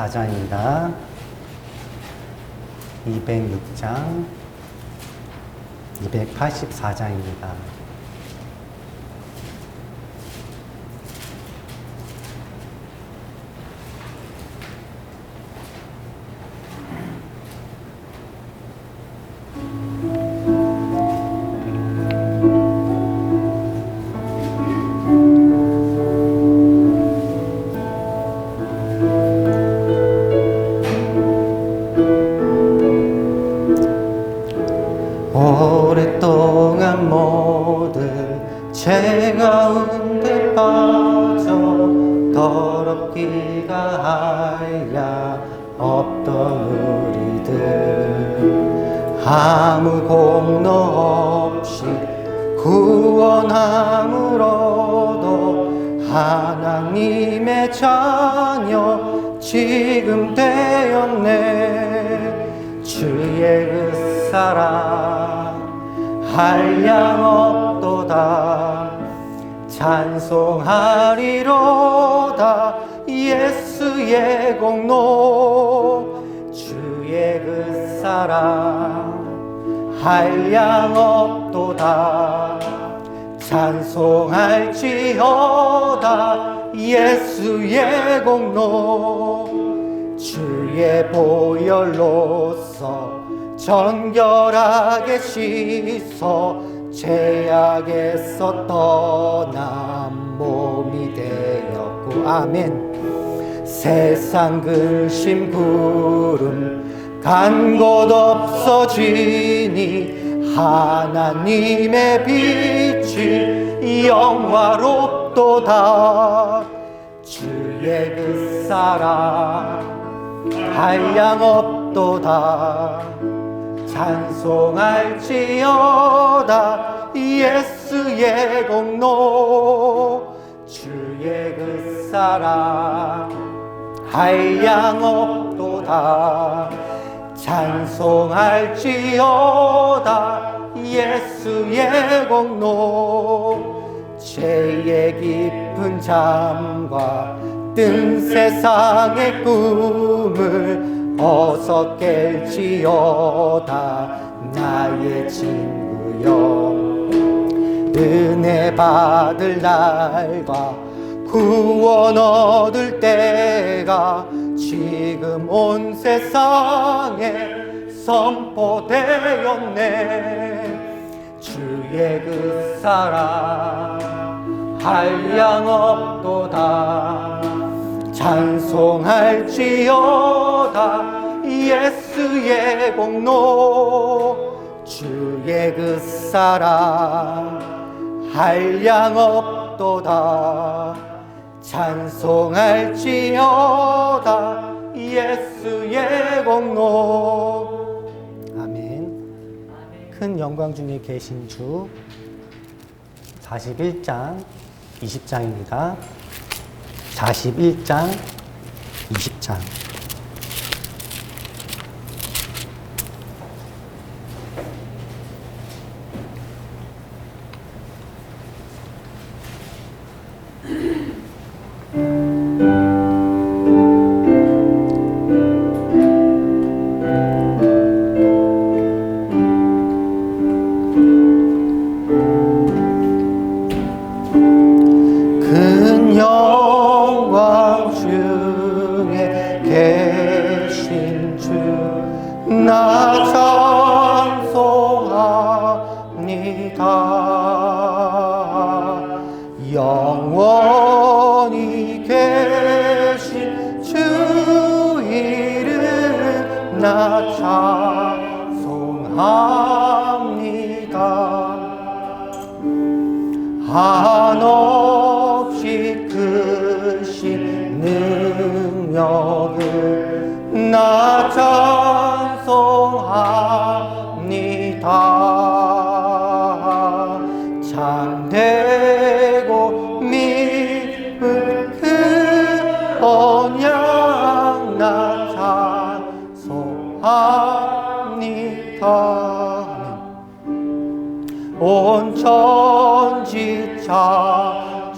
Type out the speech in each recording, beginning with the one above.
284장입니다. 206장, 284장입니다. 오랫동안 모든 죄 가운데 빠져 더럽기가 하야 없던 우리들 아무 공로 없이 구원함으로도 하나님의 자녀 지금 되었네. 주의 그 사랑 한량 없도다. 찬송하리로다. 예수의 공로 주의 그 사랑 한량 없도다. 찬송할지어다. 예수의 공로 주의 보혈로서 정결하게 씻어 죄악에서 떠난 몸이 되었고 아멘. 세상 근심 구름 간 곳 없어지니 하나님의 빛이 영화롭도다. 주의 그 사랑 한량 없도다. 찬송할지어다. 예수의 공로 주의 그 사랑 한량 없도다. 찬송할지어다. 예수의 공로 죄의 깊은 잠과 뜬 세상의 꿈을 어서 깰지어다. 나의 친구여 은혜 받을 날과 구원 얻을 때가 지금 온 세상에 선포되었네. 주의 그 사랑 한량 없도다. 찬송할지어다. 예수의 공로 주의 그 사랑 한량 없도다. 찬송할지어다. 예수의 공로 아멘. 큰 영광 중에 계신 주 41장 20장입니다. 41장 20장 큰 영광 중에 계신 주 나 찬송합니다. 영원히 계신 주 이름 나 찬송합니다. 한없이 크신 능력을 나 찬송합니다. 참되고 믿음 그 언약 나 찬송합니다. 온 천지 창조하시던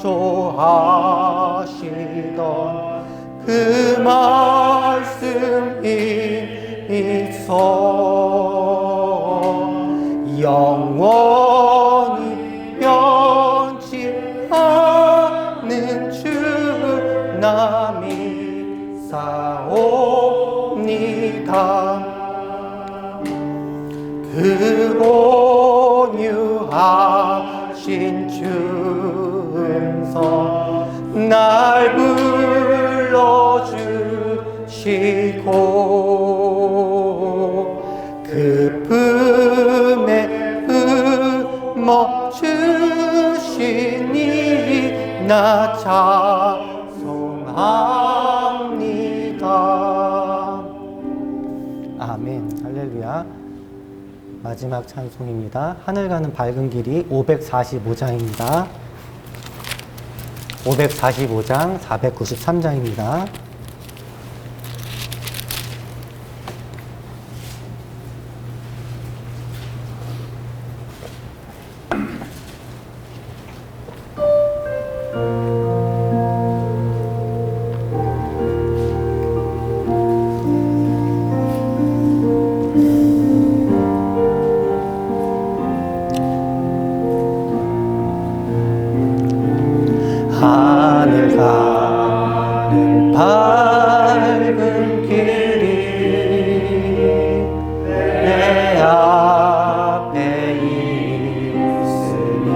그 말 있어 영원히 변치 않는 주 남이 사옵니다. 그 온유하신 주음성 날 불러주시고 그 품에 품어 주시니 나 찬송합니다. 아멘. 할렐루야. 마지막 찬송입니다. 하늘 가는 밝은 길이 545장입니다. 545장 493장입니다. 하늘 가는 밝은 길이 내 앞에 있으니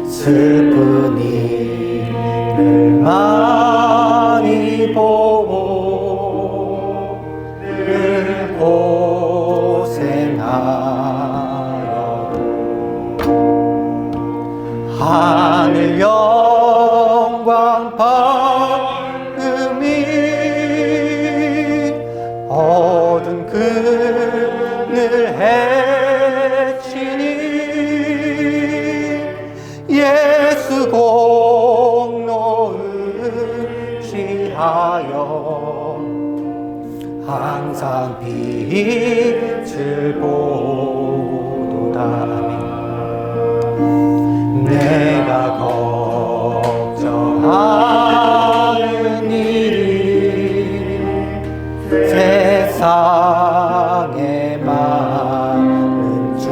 슬픈 이를 많이 보고 늘 고생하여도 하늘 영광 밝음이 어두운 그늘 해치니 예수 공로 의지하여 항상 빛을 보도다. 내가 걱정하는 일이 세상에 많은 줄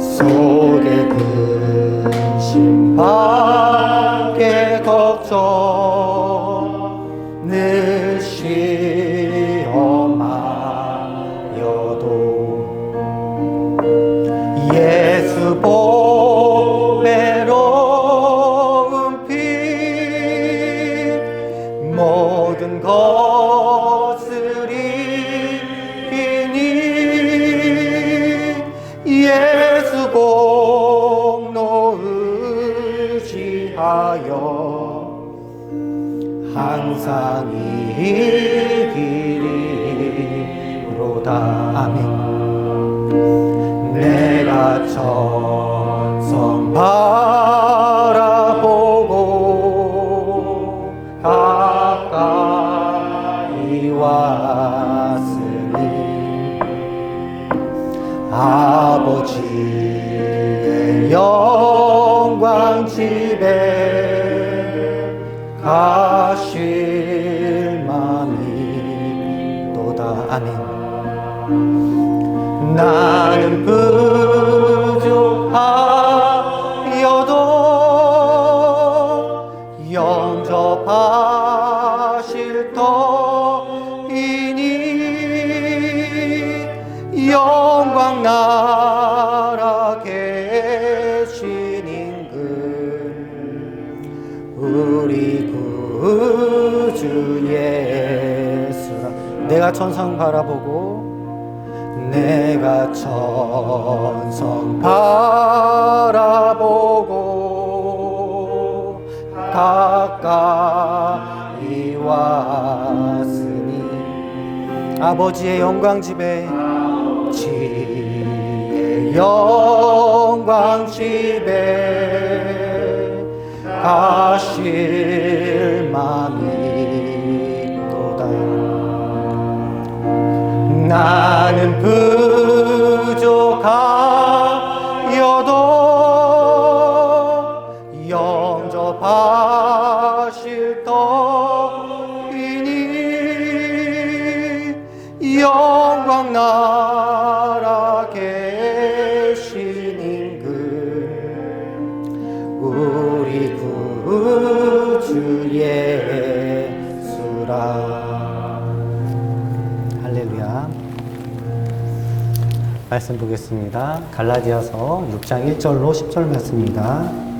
속에 근심 밖에 걱정 늘 시험하여도 예수 보배로운 피 모든 것을 이기니 예수 공로 의지하여 항상 이기리로다. 아멘. 내가 천성 바라보고 가까이 왔으니 아버지의 영광 집에 가실 맘이 또다. 아멘. 나는 부족하여도 영접하실 터이니 영광 나라 계신 임금 우리 구주 예수라. 내가 천상 바라보고 내가 천성 바라보고 가까이 왔으니 아버지의 영광 집에 지의 영광 집에 가실 맘이 또다. 나는 부족하여도 영접하실 터이니 영광 나라 계신 임금 우리 구주 예수라. 할렐루야. 말씀 보겠습니다. 갈라디아서 6장 1절로 10절 말씀입니다.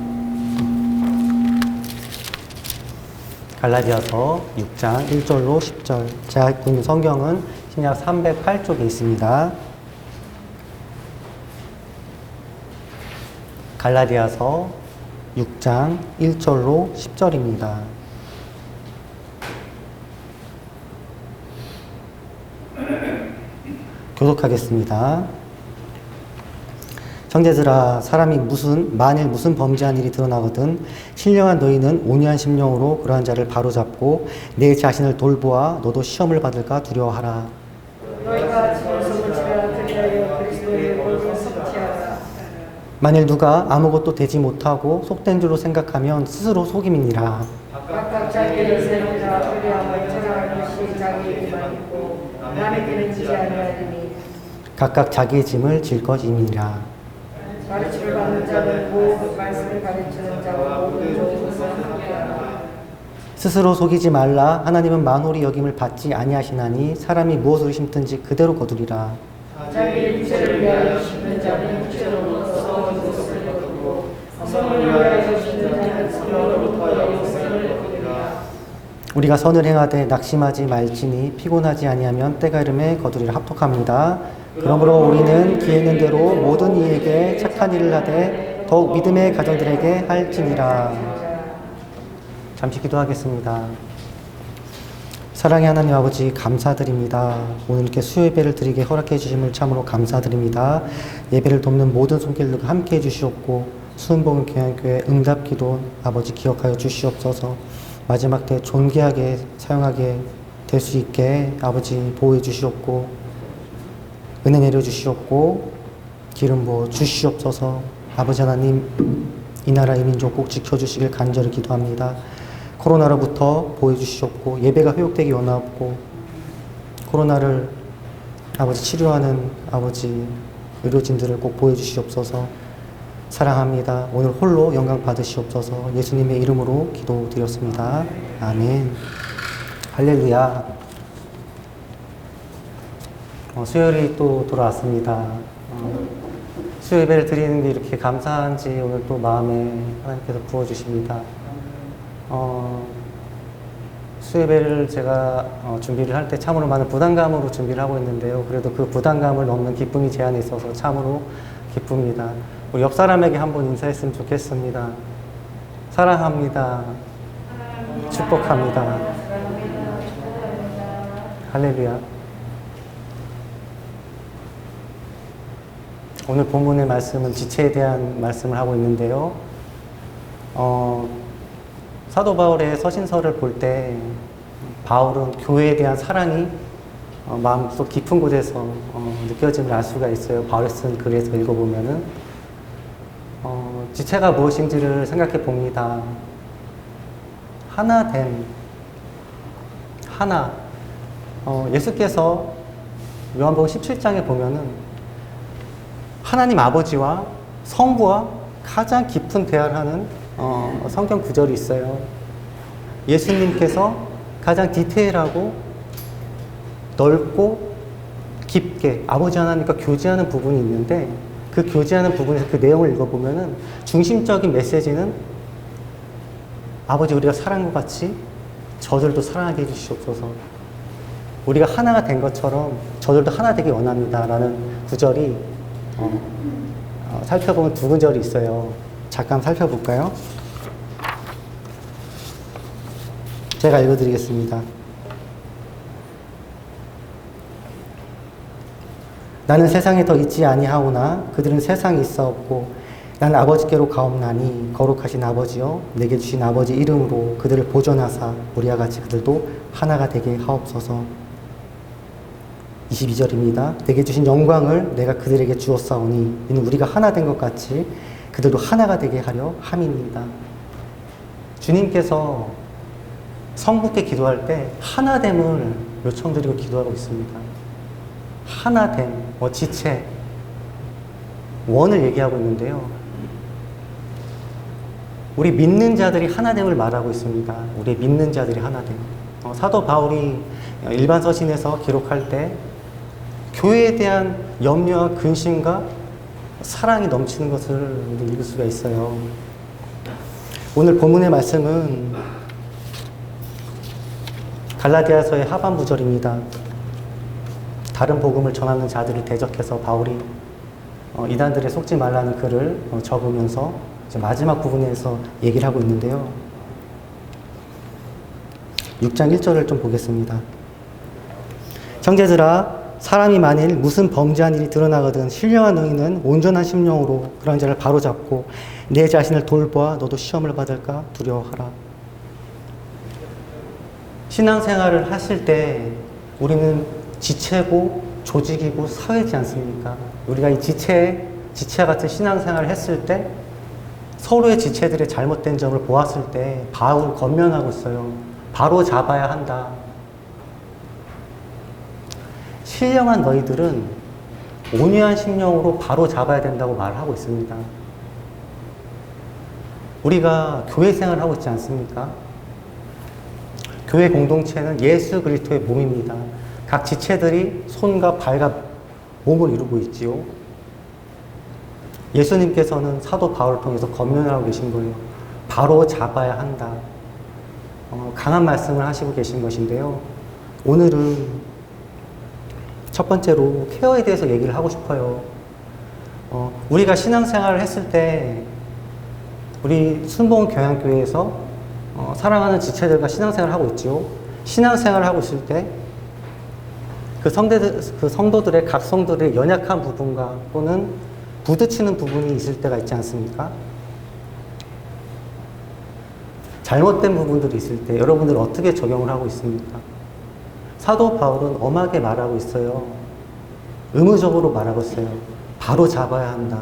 갈라디아서 6장 1절로 10절. 제가 갖고 있는 성경은 신약 308쪽에 있습니다. 갈라디아서 6장 1절로 10절입니다. 교독하겠습니다. 형제들아, 사람이 만일 무슨 범죄한 일이 드러나거든 신령한 너희는 온유한 심령으로 그러한 자를 바로잡고 내 자신을 돌보아 너도 시험을 받을까 두려워하라. 너희가 지혜로움을 드리하여 그리스도의 얼굴을 섭취하라. 만일 누가 아무것도 되지 못하고 속된 줄로 생각하면 스스로 속임이니라. 각각 자기를 세우자 그리하여 자랑할 것이 자기에게만 있고 남에게는 지지 아니하리니 각각 자기의 짐을 질 것임이니라. 가르침을 받는 자는 모든 말씀을 가르치는 자와 모든 좋은 것을 함께하라. 스스로 속이지 말라. 하나님은 만홀히 여김을 받지 아니하시나니 사람이 무엇을 심든지 그대로 거두리라. 자기의 육체를 위하여 심는 자는 육체로부터 것을 거두고 성을 위하여 심는 자는 성으로부터 영생을 거두리라. 우리가 선을 행하되 낙심하지 말지니 피곤하지 아니하면 때가 이름에 거두리라. 합독합니다. 그러므로 우리는 기회 있는 대로 모든 이에게 착한 일을 하되 더욱 믿음의 가정들에게 할지니라. 잠시 기도하겠습니다. 사랑의 하나님 아버지 감사드립니다. 오늘 이렇게 수요예배를 드리게 허락해 주심을 참으로 감사드립니다. 예배를 돕는 모든 손길들과 함께 해 주시옵고 수은봉 교회의 응답기도 아버지 기억하여 주시옵소서. 마지막 때 존귀하게 사용하게 될 수 있게 아버지 보호해 주시옵고 은혜 내려주시옵고 기름 부어 주시옵소서. 아버지 하나님 이 나라 이 민족 꼭 지켜주시길 간절히 기도합니다. 코로나로부터 보호해 주시옵고 예배가 회복되기 원하옵고 코로나를 아버지 치료하는 아버지 의료진들을 꼭 보호해 주시옵소서. 사랑합니다. 오늘 홀로 영광 받으시옵소서. 예수님의 이름으로 기도드렸습니다. 아멘. 할렐루야. 수요일이 또 돌아왔습니다. 수요 예배를 드리는 게 이렇게 감사한지 오늘 또 마음에 하나님께서 부어주십니다. 수요 예배를 제가 준비를 할 때 참으로 많은 부담감으로 준비를 하고 있는데요. 그래도 그 부담감을 넘는 기쁨이 제 안에 있어서 참으로 기쁩니다. 우리 옆 사람에게 한번 인사했으면 좋겠습니다. 사랑합니다. 축복합니다. 할렐루야. 오늘 본문의 말씀은 지체에 대한 말씀을 하고 있는데요. 사도 바울의 서신서를 볼 때 바울은 교회에 대한 사랑이 마음속 깊은 곳에서 느껴짐을 알 수가 있어요. 바울이 쓴 글에서 읽어보면은 지체가 무엇인지를 생각해 봅니다. 하나됨, 하나. 예수께서 요한복음 17장에 보면은 하나님 아버지와 성부와 가장 깊은 대화를 하는 성경 구절이 있어요. 예수님께서 가장 디테일하고 넓고 깊게 아버지 하나님과 교제하는 부분이 있는데 그 교제하는 부분에서 그 내용을 읽어보면은 중심적인 메시지는 아버지 우리가 사랑과 같이 저들도 사랑하게 해주시옵소서. 우리가 하나가 된 것처럼 저들도 하나 되기 원합니다. 라는 구절이 살펴보면 두 구절이 있어요. 잠깐 살펴볼까요? 제가 읽어드리겠습니다. 나는 세상에 더 있지 아니하오나 그들은 세상에 있사옵고 나는 아버지께로 가옵나니 거룩하신 아버지여 내게 주신 아버지 이름으로 그들을 보존하사 우리와 같이 그들도 하나가 되게 하옵소서. 22절입니다. 내게 주신 영광을 내가 그들에게 주었사오니 이는 우리가 하나 된 것 같이 그들도 하나가 되게 하려 함입니다. 주님께서 성부께 기도할 때 하나됨을 요청드리고 기도하고 있습니다. 하나됨, 지체, 원을 얘기하고 있는데요. 우리 믿는 자들이 하나됨을 말하고 있습니다. 우리 믿는 자들이 하나됨. 사도 바울이 일반 서신에서 기록할 때 교회에 대한 염려와 근심과 사랑이 넘치는 것을 우리 읽을 수가 있어요. 오늘 본문의 말씀은 갈라디아서의 하반부 절입니다. 다른 복음을 전하는 자들을 대적해서 바울이 이단들에 속지 말라는 글을 적으면서 이제 마지막 부분에서 얘기를 하고 있는데요. 6장 1절을 좀 보겠습니다. 형제들아, 사람이 만일 무슨 범죄한 일이 드러나거든 신령한 너희는 온전한 심령으로 그런 자를 바로잡고 내 자신을 돌보아 너도 시험을 받을까 두려워하라. 신앙생활을 하실 때 우리는 지체고 조직이고 사회지 않습니까? 우리가 이 지체와 같은 신앙생활을 했을 때 서로의 지체들의 잘못된 점을 보았을 때 바울 권면하고 있어요. 바로 잡아야 한다. 신령한 너희들은 온유한 심령으로 바로 잡아야 된다고 말하고 있습니다. 우리가 교회 생활을 하고 있지 않습니까? 교회 공동체는 예수 그리스도의 몸입니다. 각 지체들이 손과 발과 몸을 이루고 있지요. 예수님께서는 사도 바울을 통해서 권면을 하고 계신 거예요. 바로 잡아야 한다. 강한 말씀을 하시고 계신 것인데요. 오늘은 첫 번째로 케어에 대해서 얘기를 하고 싶어요. 우리가 신앙생활을 했을 때 우리 순복음교양교회에서 사랑하는 지체들과 신앙생활을 하고 있지요. 신앙생활을 하고 있을 때 그 성도들의 각 성도들의 연약한 부분과 또는 부딪히는 부분이 있을 때가 있지 않습니까? 잘못된 부분들이 있을 때 여러분들 어떻게 적용을 하고 있습니까? 사도 바울은 엄하게 말하고 있어요. 의무적으로 말하고 있어요. 바로 잡아야 한다.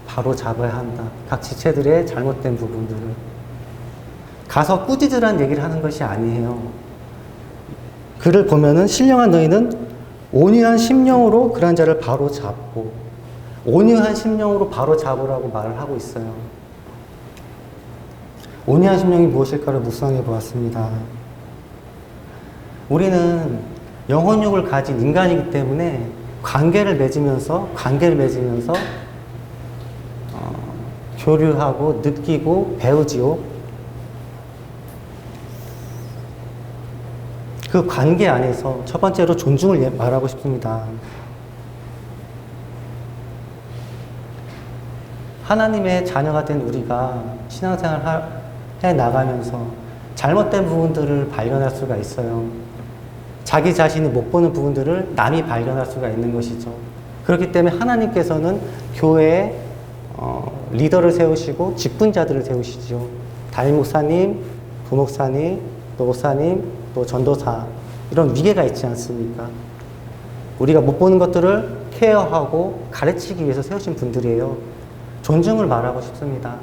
바로 잡아야 한다. 각 지체들의 잘못된 부분들을. 가서 꾸짖으라는 얘기를 하는 것이 아니에요. 글을 보면은 신령한 너희는 온유한 심령으로 그런 자를 바로 잡고 온유한 심령으로 바로 잡으라고 말을 하고 있어요. 온유한 심령이 무엇일까를 묵상해 보았습니다. 우리는 영혼육을 가진 인간이기 때문에 관계를 맺으면서 교류하고 느끼고 배우지요. 그 관계 안에서 첫 번째로 존중을 말하고 싶습니다. 하나님의 자녀가 된 우리가 신앙생활을 해 나가면서 잘못된 부분들을 발견할 수가 있어요. 자기 자신이 못 보는 부분들을 남이 발견할 수가 있는 것이죠. 그렇기 때문에 하나님께서는 교회에 리더를 세우시고 직분자들을 세우시죠. 담임 목사님, 부목사님, 또 목사님, 또 전도사, 이런 위계가 있지 않습니까? 우리가 못 보는 것들을 케어하고 가르치기 위해서 세우신 분들이에요. 존중을 말하고 싶습니다.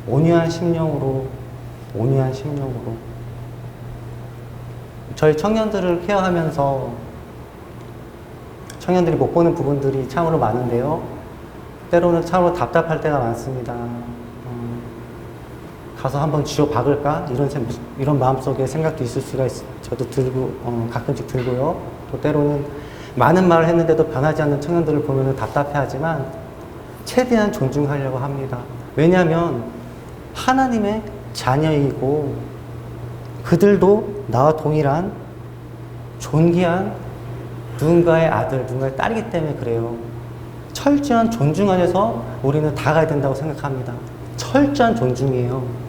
온유한 심령으로. 저희 청년들을 케어하면서 청년들이 못 보는 부분들이 참으로 많은데요. 때로는 참으로 답답할 때가 많습니다. 가서 한번 쥐어 박을까? 이런 마음속에 생각도 있을 수가 저도 가끔씩 들고요. 또 때로는 많은 말을 했는데도 변하지 않는 청년들을 보면 답답해하지만 최대한 존중하려고 합니다. 왜냐하면 하나님의 자녀이고 그들도 나와 동일한 존귀한 누군가의 아들, 누군가의 딸이기 때문에 그래요. 철저한 존중 안에서 우리는 다가야 된다고 생각합니다. 철저한 존중이에요.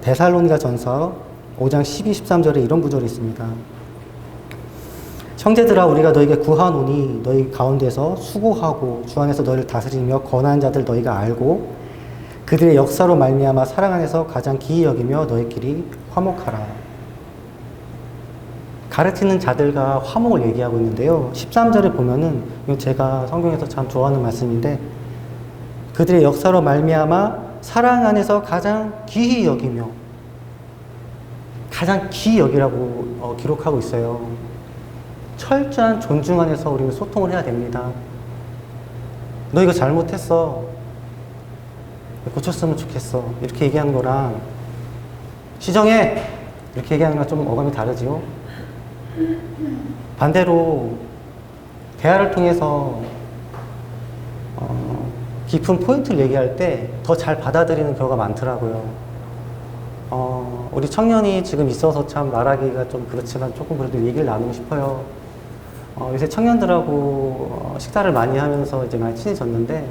데살로니가 전서 5장 12, 13절에 이런 구절이 있습니다. 형제들아, 우리가 너에게 구하노니 너희 가운데서 수고하고 주 안에서 너희를 다스리며 권한 자들 너희가 알고 그들의 역사로 말미암아 사랑 안에서 가장 기이 여기며 너희끼리 화목하라. 가르치는 자들과 화목을 얘기하고 있는데요. 13절에 보면은 이거 제가 성경에서 참 좋아하는 말씀인데 그들의 역사로 말미암아 사랑 안에서 가장 귀히 여기며 가장 귀히 여기라고 기록하고 있어요. 철저한 존중 안에서 우리는 소통을 해야 됩니다. 너 이거 잘못했어. 고쳤으면 좋겠어. 이렇게 얘기하는 거랑 시정해! 이렇게 얘기하는 거랑 좀 어감이 다르지요? 반대로 대화를 통해서 깊은 포인트를 얘기할 때 더 잘 받아들이는 경우가 많더라고요. 우리 청년이 지금 있어서 참 말하기가 좀 그렇지만 조금 그래도 얘기를 나누고 싶어요. 요새 청년들하고 식사를 많이 하면서 이제 많이 친해졌는데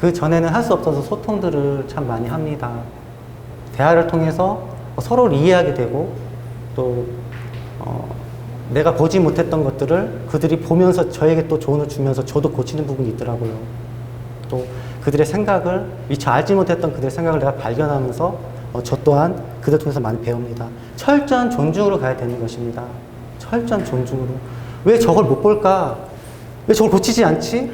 그 전에는 할 수 없어서 소통들을 참 많이 합니다. 대화를 통해서 서로를 이해하게 되고 또 내가 보지 못했던 것들을 그들이 보면서 저에게 또 조언을 주면서 저도 고치는 부분이 있더라고요. 또 그들의 생각을 미처 알지 못했던 그들의 생각을 내가 발견하면서 저 또한 그들 통해서 많이 배웁니다. 철저한 존중으로 가야 되는 것입니다. 철저한 존중으로. 왜 저걸 못 볼까? 왜 저걸 고치지 않지?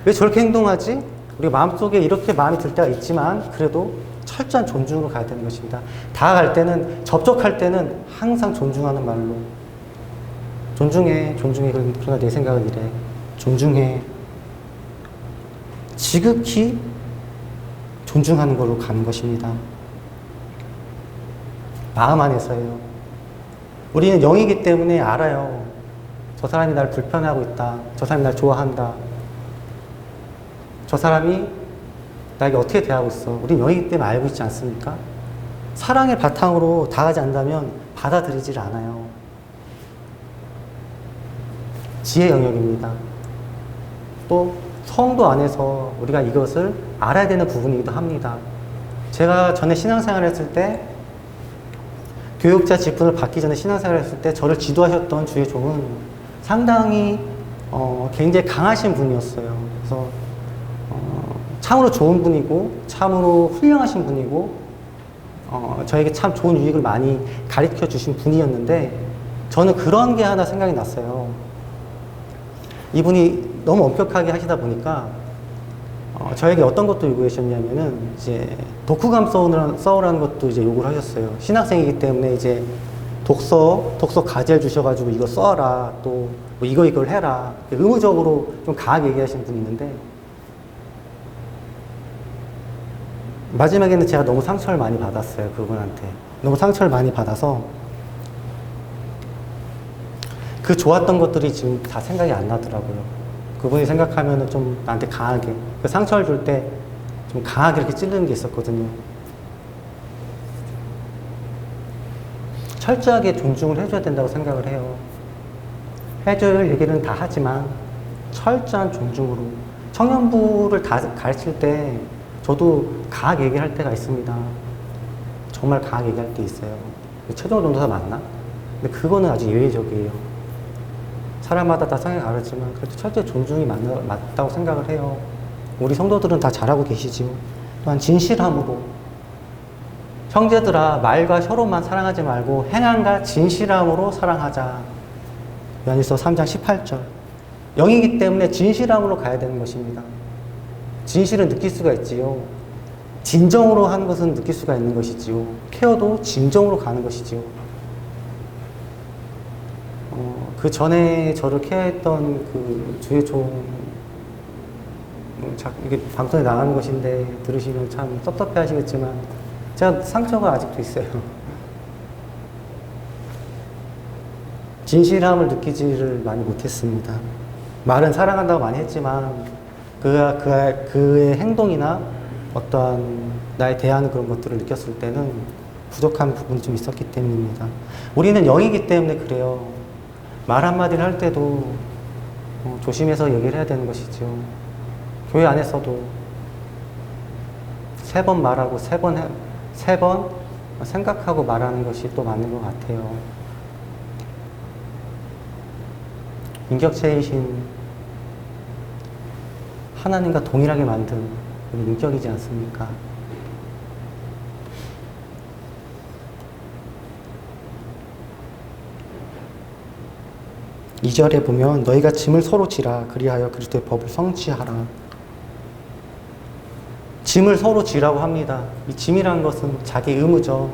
왜 저렇게 행동하지? 우리가 마음속에 이렇게 마음이 들 때가 있지만 그래도 철저한 존중으로 가야 되는 것입니다. 다가갈 때는, 접촉할 때는 항상 존중하는 말로 존중해, 존중해. 그러나 내 생각은 이래. 존중해. 지극히 존중하는 걸로 가는 것입니다. 마음 안에서요. 우리는 영이기 때문에 알아요. 저 사람이 날 불편해하고 있다. 저 사람이 날 좋아한다. 저 사람이 나에게 어떻게 대하고 있어. 우린 영이기 때문에 알고 있지 않습니까? 사랑의 바탕으로 다가지 않는다면 받아들이질 않아요. 지혜 영역입니다. 또 성도 안에서 우리가 이것을 알아야 되는 부분이기도 합니다. 제가 전에 신앙생활을 했을 때 교육자 직분을 받기 전에 신앙생활을 했을 때 저를 지도하셨던 주의 종은 상당히 굉장히 강하신 분이었어요. 그래서 참으로 좋은 분이고 참으로 훌륭하신 분이고 저에게 참 좋은 유익을 많이 가르쳐 주신 분이었는데 저는 그런 게 하나 생각이 났어요. 이분이 너무 엄격하게 하시다 보니까 저에게 어떤 것도 요구하셨냐면은 이제 독후감 써오라는 것도 이제 요구를 하셨어요. 신학생이기 때문에 이제 독서 과제를 주셔가지고 이거 써라. 또 뭐 이걸 해라. 의무적으로 좀 강하게 얘기하시는 분이 있는데 마지막에는 제가 너무 상처를 많이 받았어요. 그분한테. 너무 상처를 많이 받아서 그 좋았던 것들이 지금 다 생각이 안 나더라고요. 그분이 생각하면은 좀 나한테 강하게, 그 상처를 줄 때 좀 강하게 이렇게 찌르는 게 있었거든요. 철저하게 존중을 해줘야 된다고 생각을 해요. 해줄 얘기는 다 하지만 철저한 존중으로. 청년부를 다 가르칠 때 저도 강하게 얘기할 때가 있습니다. 정말 강하게 얘기할 때 있어요. 최종 전도사 맞나? 근데 그거는 아주 예외적이에요. 사람마다 다 성향이 다르지만 그래도 철저히 존중이 맞다고 생각을 해요. 우리 성도들은 다 잘하고 계시지요. 또한 진실함으로. 형제들아, 말과 혀로만 사랑하지 말고 행함과 진실함으로 사랑하자. 요한일서 3장 18절. 영이기 때문에 진실함으로 가야 되는 것입니다. 진실은 느낄 수가 있지요. 진정으로 하는 것은 느낄 수가 있는 것이지요. 케어도 진정으로 가는 것이지요. 그 전에 저를 케어했던 그 주의 종, 이게 방송에 나가는 것인데 들으시면 참 섭섭해 하시겠지만 제가 상처가 아직도 있어요. 진실함을 느끼지를 많이 못했습니다. 말은 사랑한다고 많이 했지만 그의 행동이나 어떠한 나에 대한 그런 것들을 느꼈을 때는 부족한 부분이 좀 있었기 때문입니다. 우리는 영이기 때문에 그래요. 말 한마디를 할 때도 조심해서 얘기를 해야 되는 것이죠. 교회 안에서도 3번 말하고 3번 생각하고 말하는 것이 또 맞는 것 같아요. 인격체이신 하나님과 동일하게 만든 우리 인격이지 않습니까? 이 절에 보면 너희가 짐을 서로 지라 그리하여 그리스도의 법을 성취하라. 짐을 서로 지라고 합니다. 이 짐이라는 것은 자기 의무죠.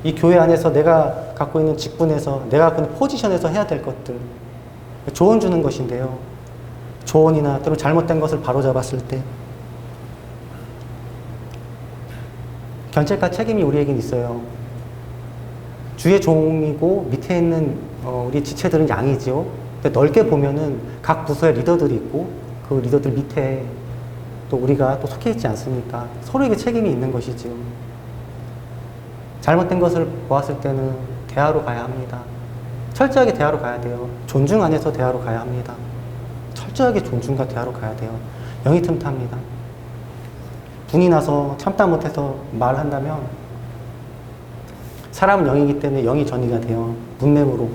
이 교회 안에서 내가 갖고 있는 직분에서, 내가 갖고 있는 포지션에서 해야 될 것들. 조언 주는 것인데요. 조언이나 또는 잘못된 것을 바로잡았을 때 견책과 책임이 우리에겐 있어요. 주의 종이고 밑에 있는 우리 지체들은 양이지요. 근데 넓게 보면은 각 부서에 리더들이 있고 그 리더들 밑에 또 우리가 또 속해 있지 않습니까? 서로에게 책임이 있는 것이지요. 잘못된 것을 보았을 때는 대화로 가야 합니다. 철저하게 대화로 가야 돼요. 존중 안에서 대화로 가야 합니다. 철저하게 존중과 대화로 가야 돼요. 영이 틈탑니다. 분이 나서 참다 못해서 말한다면 사람은 영이기 때문에 영이 전이가 돼요. 문맥으로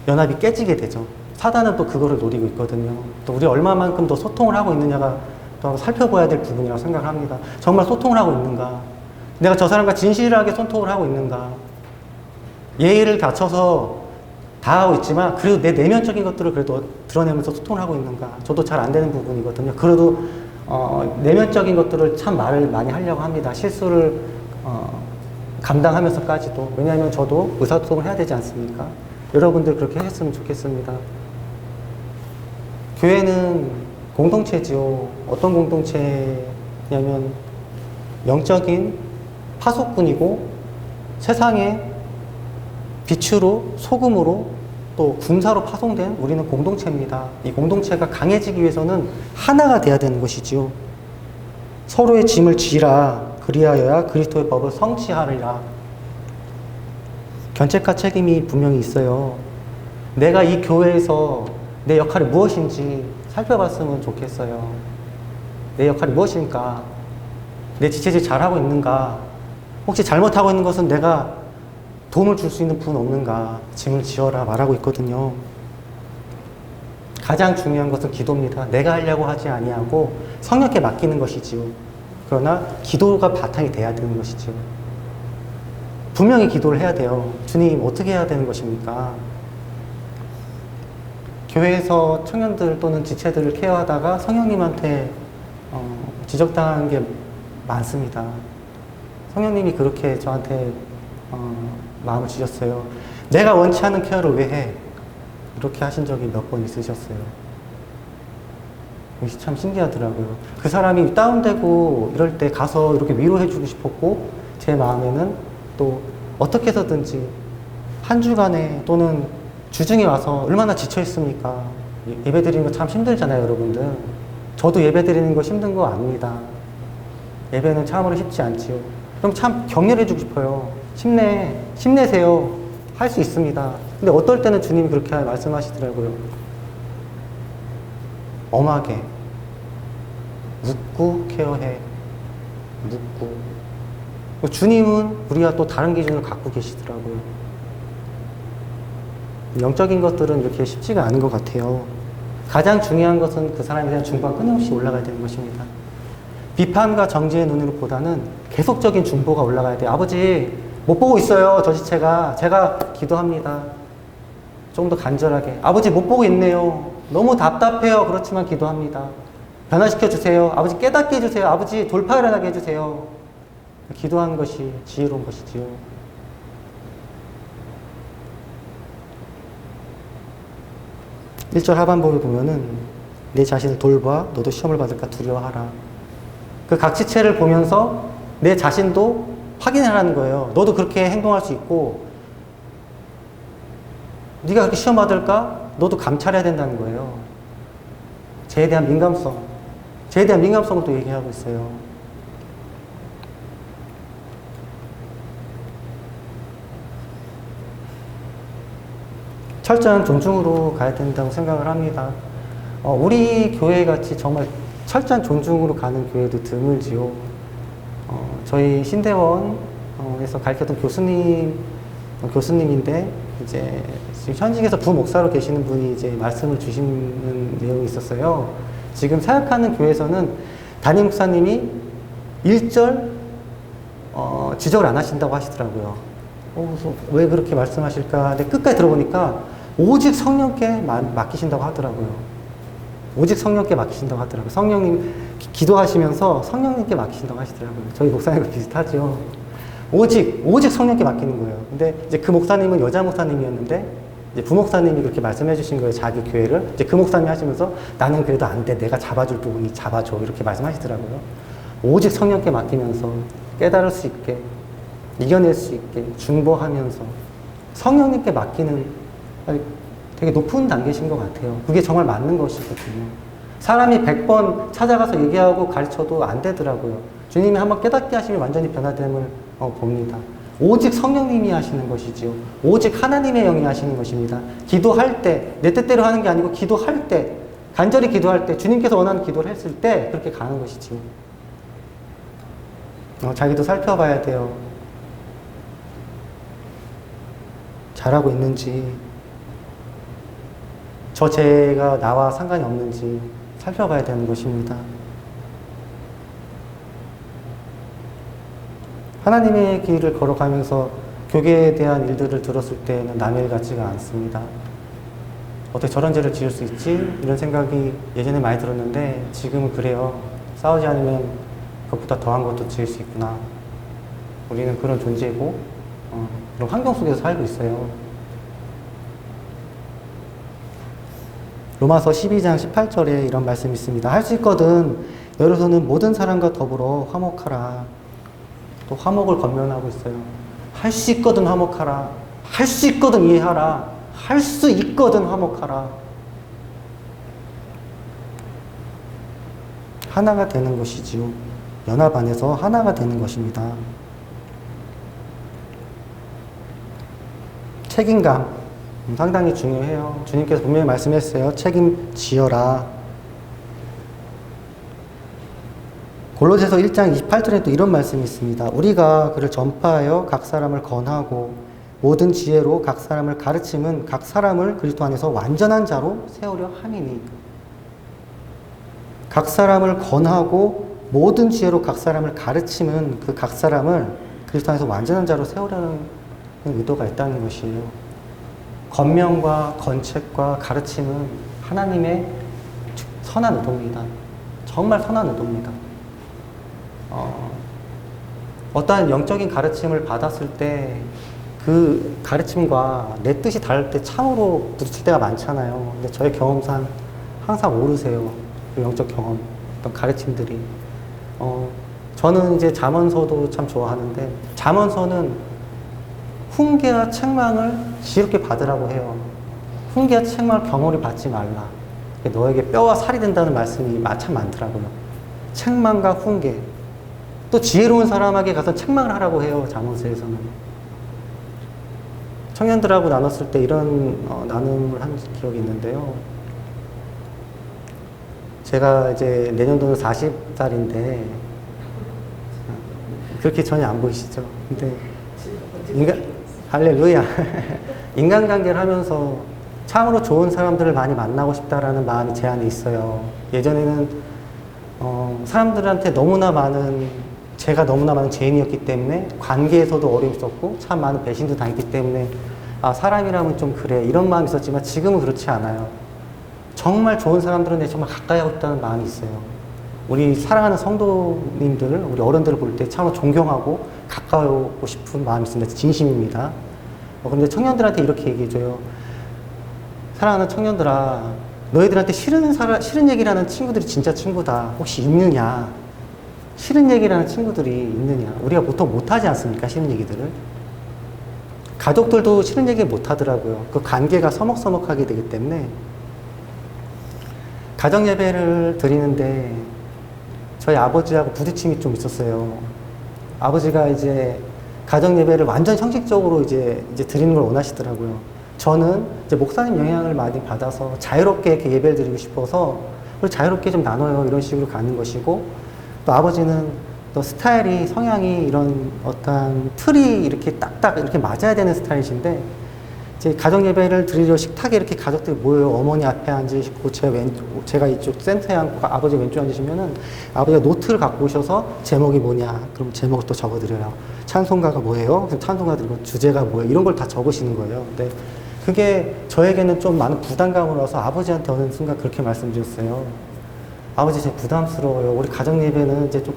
연합이 깨지게 되죠. 사단은 또 그거를 노리고 있거든요. 또 우리 얼마만큼 더 소통을 하고 있느냐가 또 살펴봐야 될 부분이라고 생각을 합니다. 정말 소통을 하고 있는가? 내가 저 사람과 진실하게 소통을 하고 있는가? 예의를 갖춰서 다 하고 있지만 그래도 내 내면적인 것들을 그래도 드러내면서 소통을 하고 있는가? 저도 잘 안 되는 부분이거든요. 그래도 내면적인 것들을 참 말을 많이 하려고 합니다. 실수를 감당하면서까지도. 왜냐하면 저도 의사소통을 해야 되지 않습니까? 여러분들 그렇게 했으면 좋겠습니다. 교회는 공동체지요. 어떤 공동체냐면 영적인 파수꾼이고 세상에 빛으로 소금으로 또 군사로 파송된 우리는 공동체입니다. 이 공동체가 강해지기 위해서는 하나가 돼야 되는 것이지요. 서로의 짐을 지라. 그리하여야 그리스도의 법을 성취하리라. 견책과 책임이 분명히 있어요. 내가 이 교회에서 내 역할이 무엇인지 살펴봤으면 좋겠어요. 내 역할이 무엇일까? 내 지체질 잘하고 있는가? 혹시 잘못하고 있는 것은 내가 도움을 줄 수 있는 분 없는가? 짐을 지어라 말하고 있거든요. 가장 중요한 것은 기도입니다. 내가 하려고 하지 아니하고 성령께 맡기는 것이지요. 그러나 기도가 바탕이 돼야 되는 것이지요. 분명히 기도를 해야 돼요. 주님, 어떻게 해야 되는 것입니까? 교회에서 청년들 또는 지체들을 케어하다가 성령님한테 지적당하는 게 많습니다. 성령님이 그렇게 저한테 마음을 주셨어요. 내가 원치 않는 케어를 왜 해? 이렇게 하신 적이 몇 번 있으셨어요. 이게 참 신기하더라고요. 그 사람이 다운되고 이럴 때 가서 이렇게 위로해주고 싶었고 제 마음에는 또 어떻게 해서든지 한 주간에 또는 주중에 와서 얼마나 지쳐있습니까? 예배 드리는 거 참 힘들잖아요, 여러분들. 저도 예배 드리는 거 힘든 거 압니다. 예배는 참으로 쉽지 않지요. 그럼 참 격려해주고 싶어요. 힘내세요. 할 수 있습니다. 근데 어떨 때는 주님이 그렇게 말씀하시더라고요. 엄하게 묻고 케어해. 묻고. 주님은 우리가 또 다른 기준을 갖고 계시더라고요. 영적인 것들은 이렇게 쉽지가 않은 것 같아요. 가장 중요한 것은 그 사람에 대한 중보가 끊임없이 올라가야 되는 것입니다. 비판과 정죄의 눈으로 보다는 계속적인 중보가 올라가야 돼요. 아버지, 못 보고 있어요. 저 지체가. 제가 기도합니다. 좀 더 간절하게. 아버지, 못 보고 있네요. 너무 답답해요. 그렇지만 기도합니다. 변화시켜 주세요. 아버지, 깨닫게 해주세요. 아버지, 돌파 일어나게 해주세요. 기도하는 것이 지혜로운 것이지요. (1절) 하반부를 보면은 내 자신을 돌봐 너도 시험을 받을까 두려워하라. 그 각지체를 보면서 내 자신도 확인하라는 거예요. 너도 그렇게 행동할 수 있고 네가 그렇게 시험 받을까? 너도 감찰해야 된다는 거예요. 죄에 대한 민감성을 또 얘기하고 있어요. 철저한 존중으로 가야 된다고 생각을 합니다. 우리 교회같이 정말 철저한 존중으로 가는 교회도 드물지요. 저희 신대원에서 가르쳤던 교수님인데, 이제 지금 현직에서 부목사로 계시는 분이 이제 말씀을 주시는 내용이 있었어요. 지금 사역하는 교회에서는 담임 목사님이 1절 지적을 안 하신다고 하시더라고요. 그래서 왜 그렇게 말씀하실까? 근데 끝까지 들어보니까 오직 성령께 맡기신다고 하더라고요. 오직 성령께 맡기신다고 하더라고요. 성령님, 기도하시면서 성령님께 맡기신다고 하시더라고요. 저희 목사님과 비슷하죠. 오직 성령께 맡기는 거예요. 근데 이제 그 목사님은 여자 목사님이었는데, 이제 부목사님이 그렇게 말씀해 주신 거예요. 자기 교회를. 이제 그 목사님이 하시면서 나는 그래도 안 돼. 내가 잡아줄 부분이 잡아줘. 이렇게 말씀하시더라고요. 오직 성령께 맡기면서 깨달을 수 있게, 이겨낼 수 있게, 중보하면서 성령님께 맡기는 되게 높은 단계신 것 같아요. 그게 정말 맞는 것이거든요. 사람이 100번 찾아가서 얘기하고 가르쳐도 안 되더라고요. 주님이 한번 깨닫게 하시면 완전히 변화됨을 봅니다. 오직 성령님이 하시는 것이지요. 오직 하나님의 영이 하시는 것입니다. 기도할 때, 내 뜻대로 하는 게 아니고 기도할 때, 간절히 기도할 때, 주님께서 원하는 기도를 했을 때 그렇게 가는 것이지요. 자기도 살펴봐야 돼요. 잘하고 있는지, 저 죄가 나와 상관이 없는지 살펴봐야 되는 것입니다. 하나님의 길을 걸어가면서 교계에 대한 일들을 들었을 때는 남의 일 같지가 않습니다. 어떻게 저런 죄를 지을 수 있지? 이런 생각이 예전에 많이 들었는데 지금은 그래요. 싸우지 않으면 그것보다 더한 것도 지을 수 있구나. 우리는 그런 존재고 그런 환경 속에서 살고 있어요. 로마서 12장 18절에 이런 말씀이 있습니다. 할 수 있거든 여로서는 모든 사람과 더불어 화목하라. 또 화목을 권면하고 있어요. 할 수 있거든 화목하라. 할 수 있거든 이해하라. 할 수 있거든 화목하라. 하나가 되는 것이지요. 연합 안에서 하나가 되는 것입니다. 책임감 상당히 중요해요. 주님께서 분명히 말씀했어요. 책임지어라. 골로새서 1장 28절에 또 이런 말씀이 있습니다. 우리가 그를 전파하여 각 사람을 권하고 모든 지혜로 각 사람을 가르침은 각 사람을 그리스도 안에서 완전한 자로 세우려 함이니. 각 사람을 권하고 모든 지혜로 각 사람을 가르침은 그 각 사람을 그리스도 안에서 완전한 자로 세우려는 의도가 있다는 것이에요. 권명과 건책과 가르침은 하나님의 선한 의도입니다. 정말 선한 의도입니다. 어떠한 영적인 가르침을 받았을 때 그 가르침과 내 뜻이 다를 때 참으로 부딪힐 때가 많잖아요. 근데 저의 경험상 항상 오르세요. 그 영적 경험, 어떤 가르침들이. 저는 이제 잠언서도 참 좋아하는데 참언서는 훈계와 책망을 지혜롭게 받으라고 해요. 훈계와 책망을 경홀히 받지 말라. 너에게 뼈와 살이 된다는 말씀이 참 많더라고요. 책망과 훈계. 또 지혜로운 사람에게 가서 책망을 하라고 해요. 잠언서에서는. 청년들하고 나눴을 때 이런 나눔을 한 기억이 있는데요. 제가 이제 내년도는 40살인데 그렇게 전혀 안 보이시죠? 근데 할렐루야. 인간관계를 하면서 참으로 좋은 사람들을 많이 만나고 싶다라는 마음이 제 안에 있어요. 예전에는 사람들한테 제가 너무나 많은 죄인이었기 때문에 관계에서도 어려움이 있었고 참 많은 배신도 당했기 때문에 사람이라면 좀 그래 이런 마음이 있었지만 지금은 그렇지 않아요. 정말 좋은 사람들은 내 정말 가까이 하고 싶다는 마음이 있어요. 우리 사랑하는 성도님들을, 우리 어른들을 볼 때 참으로 존경하고 가까우고 싶은 마음이 있습니다. 진심입니다. 그런데 청년들한테 이렇게 얘기해줘요. 사랑하는 청년들아, 너희들한테 싫은 얘기를 하는 친구들이 진짜 친구다. 혹시 있느냐? 싫은 얘기를 하는 친구들이 있느냐? 우리가 보통 못하지 않습니까? 싫은 얘기들을. 가족들도 싫은 얘기 못하더라고요. 그 관계가 서먹서먹하게 되기 때문에. 가정예배를 드리는데 저희 아버지하고 부딪힘이 좀 있었어요. 아버지가 이제 가정예배를 완전 형식적으로 이제 드리는 걸 원하시더라고요. 저는 이제 목사님 영향을 많이 받아서 자유롭게 이렇게 예배를 드리고 싶어서 자유롭게 좀 나눠요. 이런 식으로 가는 것이고, 또 아버지는 또 스타일이, 성향이 이런 어떤 틀이 이렇게 딱딱 이렇게 맞아야 되는 스타일이신데, 이제 가정예배를 드리려 식탁에 이렇게 가족들이 모여요. 어머니 앞에 앉으시고, 제가 이쪽 센터에 앉고 아버지 왼쪽에 앉으시면은 아버지가 노트를 갖고 오셔서 제목이 뭐냐? 그럼 제목을 또 적어드려요. 찬송가가 뭐예요? 그럼 찬송가 드리고 주제가 뭐예요? 이런 걸 다 적으시는 거예요. 근데 그게 저에게는 좀 많은 부담감을 얻어서 아버지한테 어느 순간 그렇게 말씀드렸어요. 아버지, 제 부담스러워요. 우리 가정 예배는 이제 좀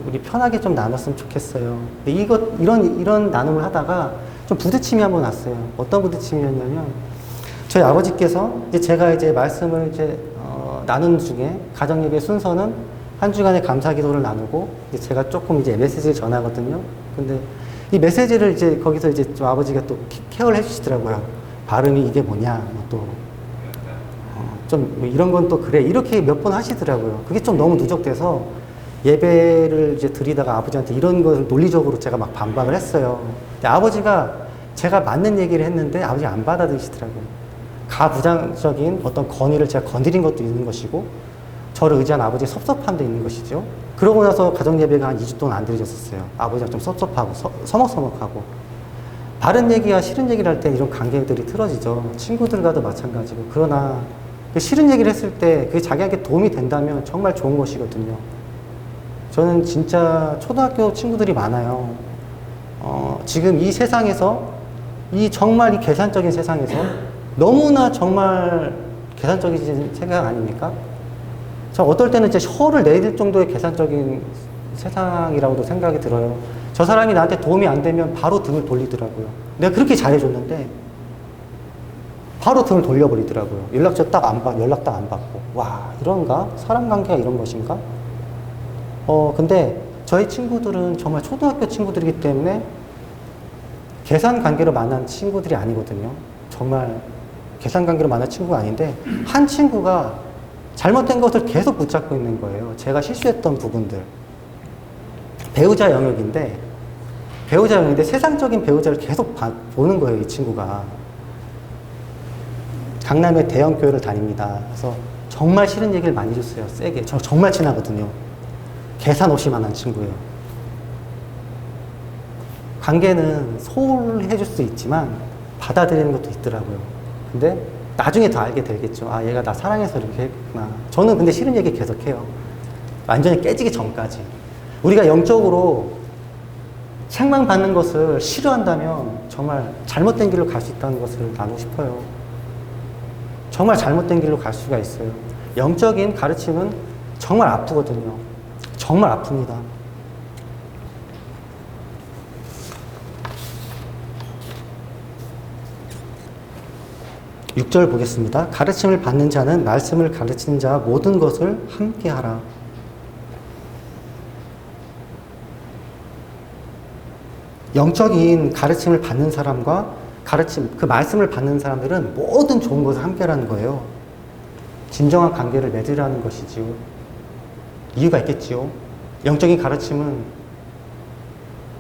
우리 편하게 좀 나눴으면 좋겠어요. 근데 이런 나눔을 하다가 좀 부딪힘이 한번 왔어요. 어떤 부딪힘이었냐면, 저희 아버지께서 이제 제가 이제 말씀을 이제 나눈 중에 가정 예배 순서는 한 주간의 감사 기도를 나누고, 이제 제가 조금 이제 메시지를 전하거든요. 근데 이 메시지를 이제 거기서 이제 좀 아버지가 또 케어를 해주시더라고요. 발음이 이게 뭐냐, 좀 이런 건 또 그래, 이렇게 몇 번 하시더라고요. 그게 좀 너무 누적돼서 예배를 이제 드리다가 아버지한테 이런 걸 논리적으로 제가 막 반박을 했어요. 근데 아버지가 제가 맞는 얘기를 했는데 아버지가 안 받아들이시더라고요. 가부장적인 어떤 건의를 제가 건드린 것도 있는 것이고, 저를 의지한 아버지의 섭섭함도 있는 것이죠. 그러고 나서 가정예배가 한 2주 동안 안 드려졌었어요. 아버지가 좀 섭섭하고 서먹서먹하고, 바른 얘기와 싫은 얘기를 할 때 이런 관계들이 틀어지죠. 친구들과도 마찬가지고. 그러나 그 싫은 얘기를 했을 때 그게 자기한테 도움이 된다면 정말 좋은 것이거든요. 저는 진짜 초등학교 친구들이 많아요. 지금 이 세상에서, 정말 이 계산적인 세상에서 너무나 정말 계산적인 생각 아닙니까? 저 어떨 때는 이제 혀를 내릴 정도의 계산적인 세상이라고도 생각이 들어요. 저 사람이 나한테 도움이 안 되면 바로 등을 돌리더라고요. 내가 그렇게 잘해줬는데 바로 등을 돌려버리더라고요. 연락 딱 안 받고. 와, 이런가? 사람 관계가 이런 것인가? 근데 저희 친구들은 정말 초등학교 친구들이기 때문에 계산 관계로 만난 친구들이 아니거든요. 정말 계산 관계로 만난 친구가 아닌데, 한 친구가 잘못된 것을 계속 붙잡고 있는 거예요. 제가 실수했던 부분들. 배우자 영역인데 세상적인 배우자를 계속 보는 거예요, 이 친구가. 강남의 대형 교회를 다닙니다. 그래서 정말 싫은 얘기를 많이 해줬어요. 세게. 저 정말 친하거든요. 계산 없이 만난 친구예요. 관계는 소홀해 줄 수 있지만 받아들이는 것도 있더라고요. 근데 나중에 더 알게 되겠죠. 아, 얘가 나 사랑해서 이렇게 했구나. 저는 근데 싫은 얘기 계속해요. 완전히 깨지기 전까지. 우리가 영적으로 책망받는 것을 싫어한다면 정말 잘못된 길로 갈 수 있다는 것을 나누고 싶어요. 정말 잘못된 길로 갈 수가 있어요. 영적인 가르침은 정말 아프거든요. 정말 아픕니다. 6절 보겠습니다. 가르침을 받는 자는 말씀을 가르치는 자와 모든 것을 함께 하라. 영적인 가르침을 받는 사람과 그 말씀을 받는 사람들은 모든 좋은 것을 함께 하라는 거예요. 진정한 관계를 맺으라는 것이지요. 이유가 있겠지요. 영적인 가르침은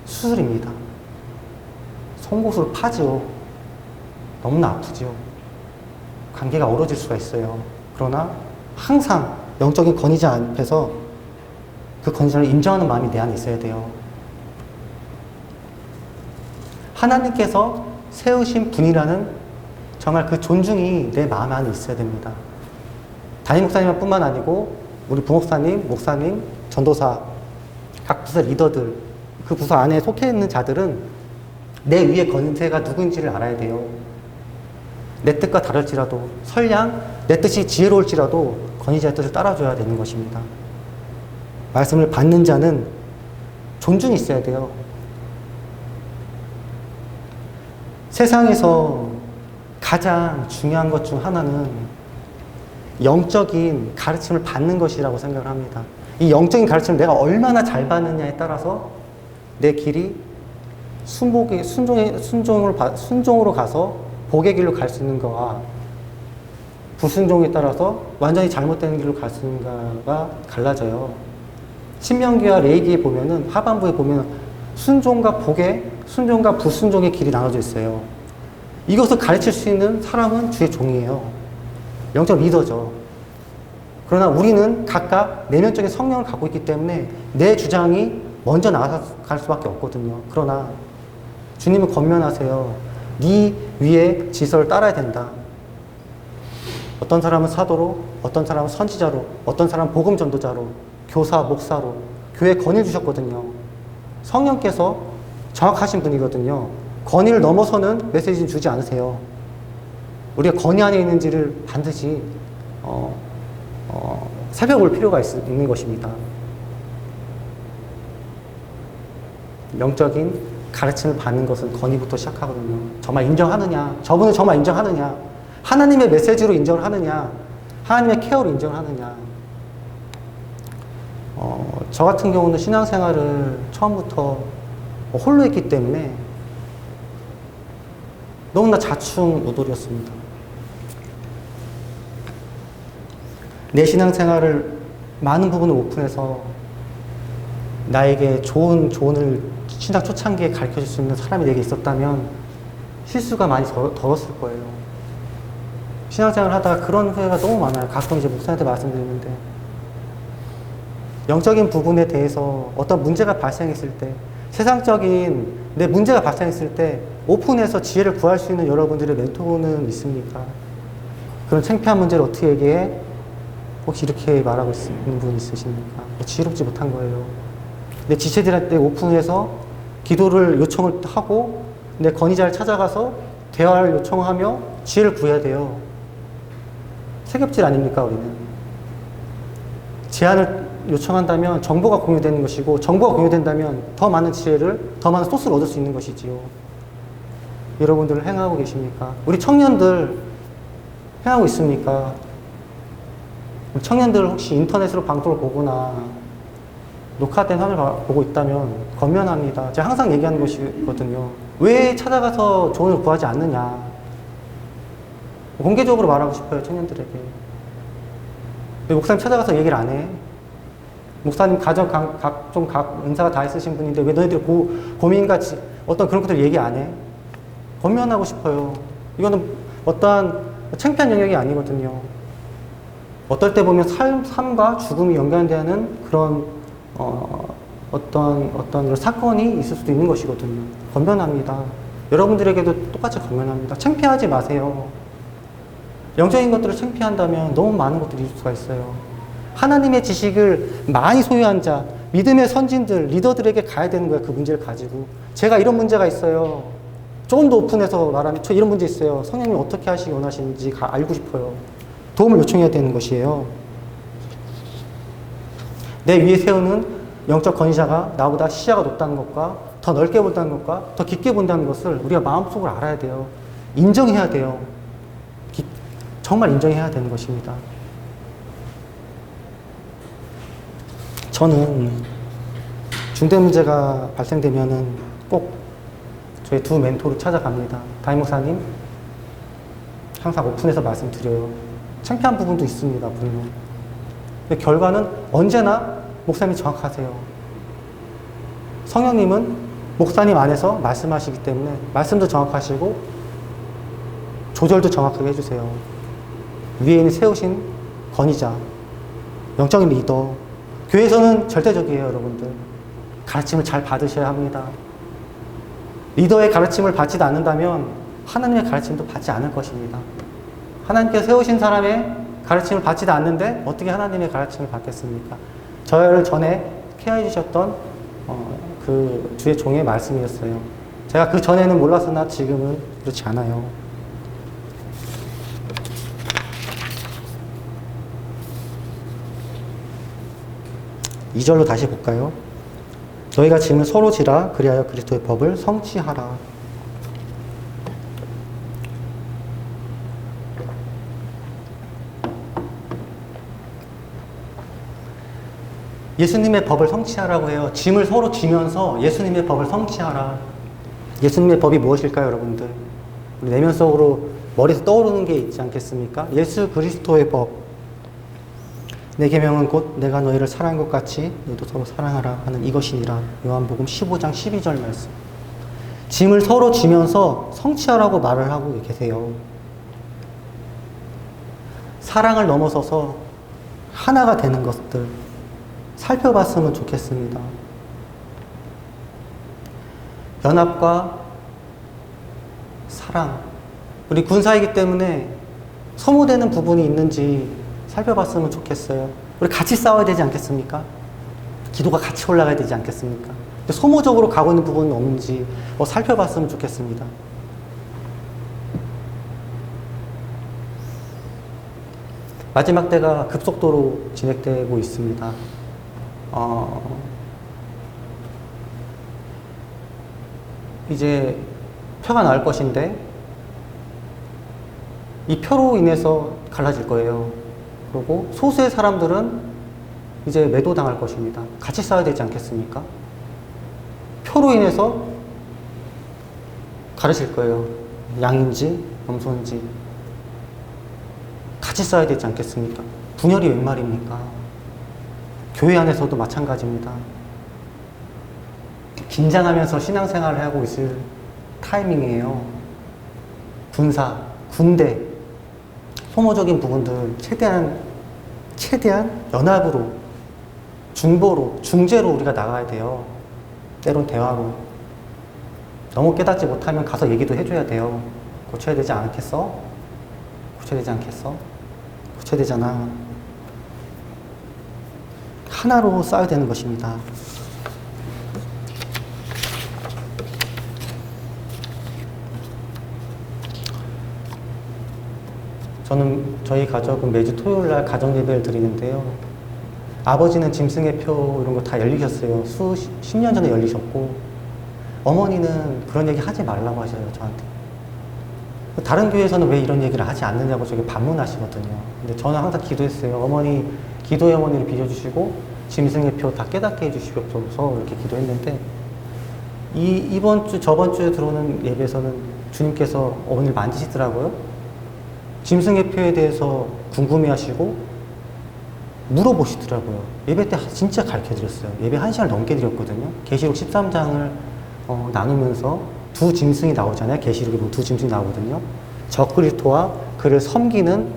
수술입니다. 송곳으로 파죠. 너무나 아프죠. 관계가 어우러질 수가 있어요. 그러나 항상 영적인 권위자 앞에서 그 권위자를 인정하는 마음이 내 안에 있어야 돼요. 하나님께서 세우신 분이라는 정말 그 존중이 내 마음 안에 있어야 됩니다. 담임 목사님뿐만 아니고 우리 부목사님, 목사님, 전도사, 각 부서 리더들, 그 부서 안에 속해 있는 자들은 내 위에 권세가 누구인지를 알아야 돼요. 내 뜻과 다를지라도, 설령 내 뜻이 지혜로울지라도 권위자의 뜻을 따라줘야 되는 것입니다. 말씀을 받는 자는 존중이 있어야 돼요. 세상에서 가장 중요한 것 중 하나는 영적인 가르침을 받는 것이라고 생각을 합니다. 이 영적인 가르침을 내가 얼마나 잘 받느냐에 따라서 내 길이 순종으로 가서 복의 길로 갈 수 있는 거와 불순종에 따라서 완전히 잘못된 길로 갈 수 있는가가 갈라져요. 신명기와 레위기에 보면은 하반부에 보면 순종과 불순종의 길이 나눠져 있어요. 이것을 가르칠 수 있는 사람은 주의 종이에요. 영적 리더죠. 그러나 우리는 각각 내면적인 성령을 갖고 있기 때문에 내 주장이 먼저 나아갈 수밖에 없거든요. 그러나 주님은 권면하세요. 네 위에 질서를 따라야 된다. 어떤 사람은 사도로, 어떤 사람은 선지자로, 어떤 사람은 복음 전도자로, 교사, 목사로 교회에 권위를 주셨거든요. 성령께서 정확하신 분이거든요. 권위를 넘어서는 메시지는 주지 않으세요. 우리가 건의 안에 있는지를 반드시 살펴볼 필요가 있는 것입니다. 영적인 가르침을 받는 것은 건의부터 시작하거든요. 정말 인정하느냐? 저분을 정말 인정하느냐? 하나님의 메시지로 인정을 하느냐? 하나님의 케어로 인정을 하느냐? 저 같은 경우는 신앙생활을 처음부터 홀로 했기 때문에 너무나 자충우돌이었습니다. 내 신앙생활을 많은 부분을 오픈해서 나에게 좋은 조언을 신앙 초창기에 가르쳐줄 수 있는 사람이 내게 있었다면 실수가 많이 덜었을 거예요. 신앙생활을 하다가 그런 후회가 너무 많아요. 가끔 이제 목사님한테 말씀드리는데 영적인 부분에 대해서 어떤 문제가 발생했을 때, 세상적인 내 문제가 발생했을 때 오픈해서 지혜를 구할 수 있는 여러분들의 멘토는 있습니까? 그런 창피한 문제를 어떻게 얘기해? 혹시 이렇게 말하고 있는 분 있으십니까? 지혜롭지 못한 거예요. 내 지체들한테 오픈해서 기도를 요청을 하고 내 건의자를 찾아가서 대화를 요청하며 지혜를 구해야 돼요. 세겹질 아닙니까, 우리는? 제안을 요청한다면 정보가 공유되는 것이고, 정보가 공유된다면 더 많은 지혜를, 더 많은 소스를 얻을 수 있는 것이지요. 여러분들 행하고 계십니까? 우리 청년들 행하고 있습니까? 우리 청년들 혹시 인터넷으로 방송을 보거나 녹화된 화면을 보고 있다면 권면합니다. 제가 항상 얘기하는 것이거든요. 왜 찾아가서 조언을 구하지 않느냐? 공개적으로 말하고 싶어요, 청년들에게. 왜 목사님 찾아가서 얘기를 안 해? 목사님 각종 은사가 다 있으신 분인데 왜 너희들 고민과 어떤 그런 것들 얘기 안 해? 권면하고 싶어요. 이거는 어떠한 창피한 영역이 아니거든요. 어떨 때 보면 삶과 죽음이 연관되는 그런 어떤 사건이 있을 수도 있는 것이거든요. 권면합니다. 여러분들에게도 똑같이 권면합니다. 창피하지 마세요. 영적인 것들을 창피한다면 너무 많은 것들이 있을 수가 있어요. 하나님의 지식을 많이 소유한 자, 믿음의 선진들, 리더들에게 가야 되는 거예요. 그 문제를 가지고. 제가 이런 문제가 있어요. 조금 더 오픈해서 말하면 저 이런 문제 있어요. 성령님 어떻게 하시기 원하시는지 알고 싶어요. 도움을 요청해야 되는 것이에요. 내 위에 세우는 영적 권위자가 나보다 시야가 높다는 것과 더 넓게 본다는 것과 더 깊게 본다는 것을 우리가 마음속으로 알아야 돼요. 인정해야 돼요. 정말 인정해야 되는 것입니다. 저는 중대 문제가 발생되면은 꼭 저희 두 멘토를 찾아갑니다. 담임 목사님, 항상 오픈해서 말씀드려요. 창피한 부분도 있습니다, 물론. 근데 결과는 언제나 목사님이 정확하세요. 성령님은 목사님 안에서 말씀하시기 때문에 말씀도 정확하시고 조절도 정확하게 해주세요. 위에 있는 세우신 권위자, 영적인 리더, 교회에서는 절대적이에요, 여러분들. 가르침을 잘 받으셔야 합니다. 리더의 가르침을 받지도 않는다면 하나님의 가르침도 받지 않을 것입니다. 하나님께서 세우신 사람의 가르침을 받지도 않는데 어떻게 하나님의 가르침을 받겠습니까? 저를 전에 케어해 주셨던 그 주의 종의 말씀이었어요. 제가 그 전에는 몰랐으나 지금은 그렇지 않아요. 2절로 다시 볼까요? 너희가 짐을 서로 지라 그리하여 그리스도의 법을 성취하라. 예수님의 법을 성취하라고 해요. 짐을 서로 지면서 예수님의 법을 성취하라. 예수님의 법이 무엇일까요, 여러분들? 우리 내면 속으로 머리에서 떠오르는 게 있지 않겠습니까? 예수 그리스도의 법. 내 계명은 곧 내가 너희를 사랑한 것 같이 너희도 서로 사랑하라 하는 이것이니라. 요한복음 15장 12절 말씀. 짐을 서로 지면서 성취하라고 말을 하고 계세요. 사랑을 넘어서서 하나가 되는 것들 살펴봤으면 좋겠습니다. 연합과 사랑. 우리 군사이기 때문에 소모되는 부분이 있는지 살펴봤으면 좋겠어요. 우리 같이 싸워야 되지 않겠습니까? 기도가 같이 올라가야 되지 않겠습니까? 근데 소모적으로 가고 있는 부분이 없는지 살펴봤으면 좋겠습니다. 마지막 때가 급속도로 진행되고 있습니다. 이제 표가 나올 것인데 이 표로 인해서 갈라질 거예요. 그리고 소수의 사람들은 이제 매도당할 것입니다. 같이 싸워야 되지 않겠습니까? 표로 인해서 가르칠 거예요. 양인지 염소인지 같이 싸워야 되지 않겠습니까? 분열이 웬 말입니까? 교회 안에서도 마찬가지입니다. 긴장하면서 신앙생활을 하고 있을 타이밍이에요. 군사, 군대, 소모적인 부분들 최대한 연합으로, 중보로, 중재로 우리가 나가야 돼요. 때론 대화로. 너무 깨닫지 못하면 가서 얘기도 해줘야 돼요. 고쳐야 되지 않겠어? 고쳐야 되지 않겠어? 고쳐야 되잖아. 하나로 싸워야 되는 것입니다. 저희 가족은 매주 토요일 날 가정 예배를 드리는데요. 아버지는 짐승의 표 이런 거 다 열리셨어요. 10년 전에 열리셨고, 어머니는 그런 얘기 하지 말라고 하셔요, 저한테. 다른 교회에서는 왜 이런 얘기를 하지 않느냐고 저게 반문하시거든요. 근데 저는 항상 기도했어요. 어머니, 기도의 어머니를 빌려주시고, 짐승의 표 다 깨닫게 해주시옵소서 이렇게 기도했는데, 이번 주, 저번 주에 들어오는 예배에서는 주님께서 어머니를 만지시더라고요. 짐승의 표에 대해서 궁금해 하시고, 물어보시더라고요. 예배 때 진짜 가르쳐 드렸어요. 예배 1시간을 넘게 드렸거든요. 계시록 13장을 나누면서 두 짐승이 나오잖아요. 계시록에 보면 두 짐승이 나오거든요. 적그리스도와 그를 섬기는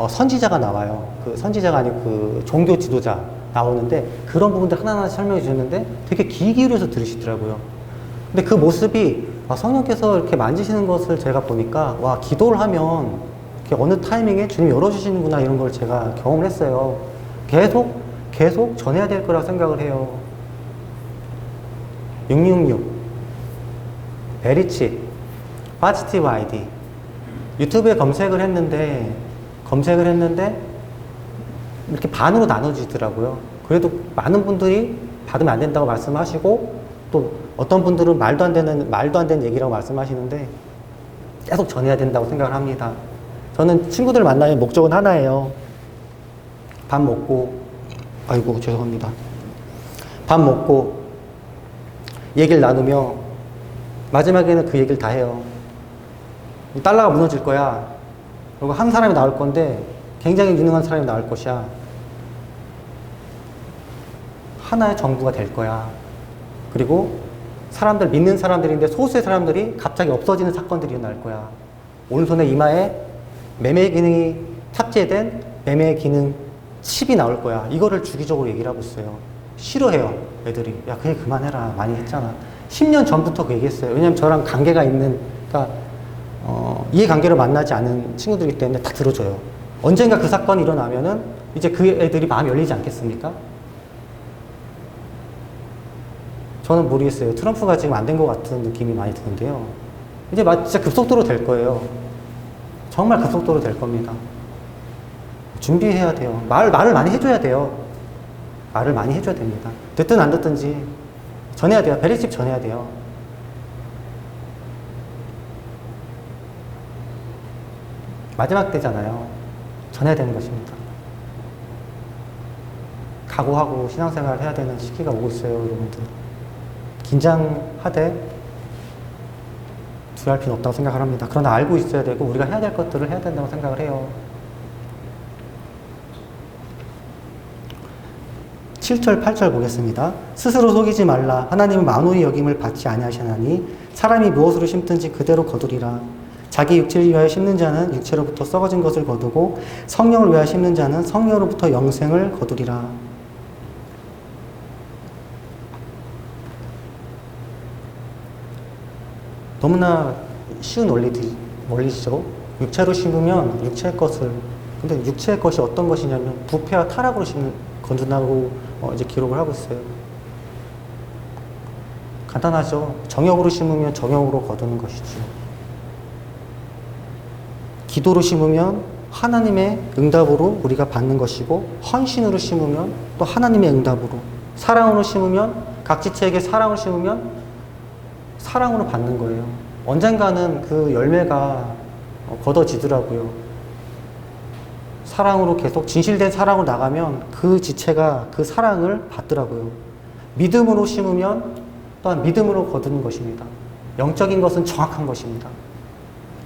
선지자가 나와요. 그 선지자가 아니고 그 종교 지도자 나오는데 그런 부분들 하나하나 설명해 주셨는데 되게 귀 기울여서 들으시더라고요. 근데 그 모습이 성령께서 이렇게 만지시는 것을 제가 보니까 와, 기도를 하면 이렇게 어느 타이밍에 주님이 열어주시는구나 이런 걸 제가 경험을 했어요. 계속 전해야 될 거라고 생각을 해요. 666 베리치 파지티브 아이디 유튜브에 검색을 했는데 이렇게 반으로 나눠지더라고요. 그래도 많은 분들이 받으면 안 된다고 말씀하시고 또 어떤 분들은 말도 안 되는 얘기라고 말씀하시는데 계속 전해야 된다고 생각을 합니다. 저는 친구들 만나는 목적은 하나예요. 밥 먹고, 아이고, 죄송합니다. 밥 먹고, 얘기를 나누며, 마지막에는 그 얘기를 다 해요. 달러가 무너질 거야. 그리고 한 사람이 나올 건데, 굉장히 유능한 사람이 나올 것이야. 하나의 정부가 될 거야. 그리고 사람들, 믿는 사람들인데 소수의 사람들이 갑자기 없어지는 사건들이 일어날 거야. 오른손에 이마에 매매 기능이 탑재된 매매 기능 칩이 나올 거야. 이거를 주기적으로 얘기를 하고 있어요. 싫어해요, 애들이. 야, 그냥 그만해라. 많이 했잖아. 10년 전부터 그 얘기했어요. 왜냐면 저랑 관계가 있는, 그러니까, 이해관계로 만나지 않은 친구들이기 때문에 다 들어줘요. 언젠가 그 사건이 일어나면은 이제 그 애들이 마음이 열리지 않겠습니까? 저는 모르겠어요. 트럼프가 지금 안 된 것 같은 느낌이 많이 드는데요. 이제 진짜 급속도로 될 거예요. 정말 급속도로 될 겁니다. 준비해야 돼요. 말을 많이 해줘야 돼요. 말을 많이 해줘야 됩니다. 듣든 안 듣든지 전해야 돼요. 베리칩 전해야 돼요. 마지막 때잖아요. 전해야 되는 것입니다. 각오하고 신앙생활을 해야 되는 시기가 오고 있어요, 여러분들. 긴장하되 두려울 필요는 없다고 생각을 합니다. 그러나 알고 있어야 되고 우리가 해야 될 것들을 해야 된다고 생각을 해요. 7절, 8절 보겠습니다. 스스로 속이지 말라. 하나님은 만호의 여김을 받지 아니하시나니 사람이 무엇으로 심든지 그대로 거두리라. 자기 육체를 위하여 심는 자는 육체로부터 썩어진 것을 거두고 성령을 위하여 심는 자는 성령으로부터 영생을 거두리라. 너무나 쉬운 원리죠. 육체로 심으면 육체의 것을, 근데 육체의 것이 어떤 것이냐면 부패와 타락으로 거둔다고 이제 기록을 하고 있어요. 간단하죠. 정욕으로 심으면 정욕으로 거두는 것이죠. 기도로 심으면 하나님의 응답으로 우리가 받는 것이고, 헌신으로 심으면 또 하나님의 응답으로, 사랑으로 심으면, 각지체에게 사랑을 심으면 사랑으로 받는 거예요. 언젠가는 그 열매가 걷어지더라고요. 사랑으로 계속 진실된 사랑으로 나가면 그 지체가 그 사랑을 받더라고요. 믿음으로 심으면 또한 믿음으로 거두는 것입니다. 영적인 것은 정확한 것입니다.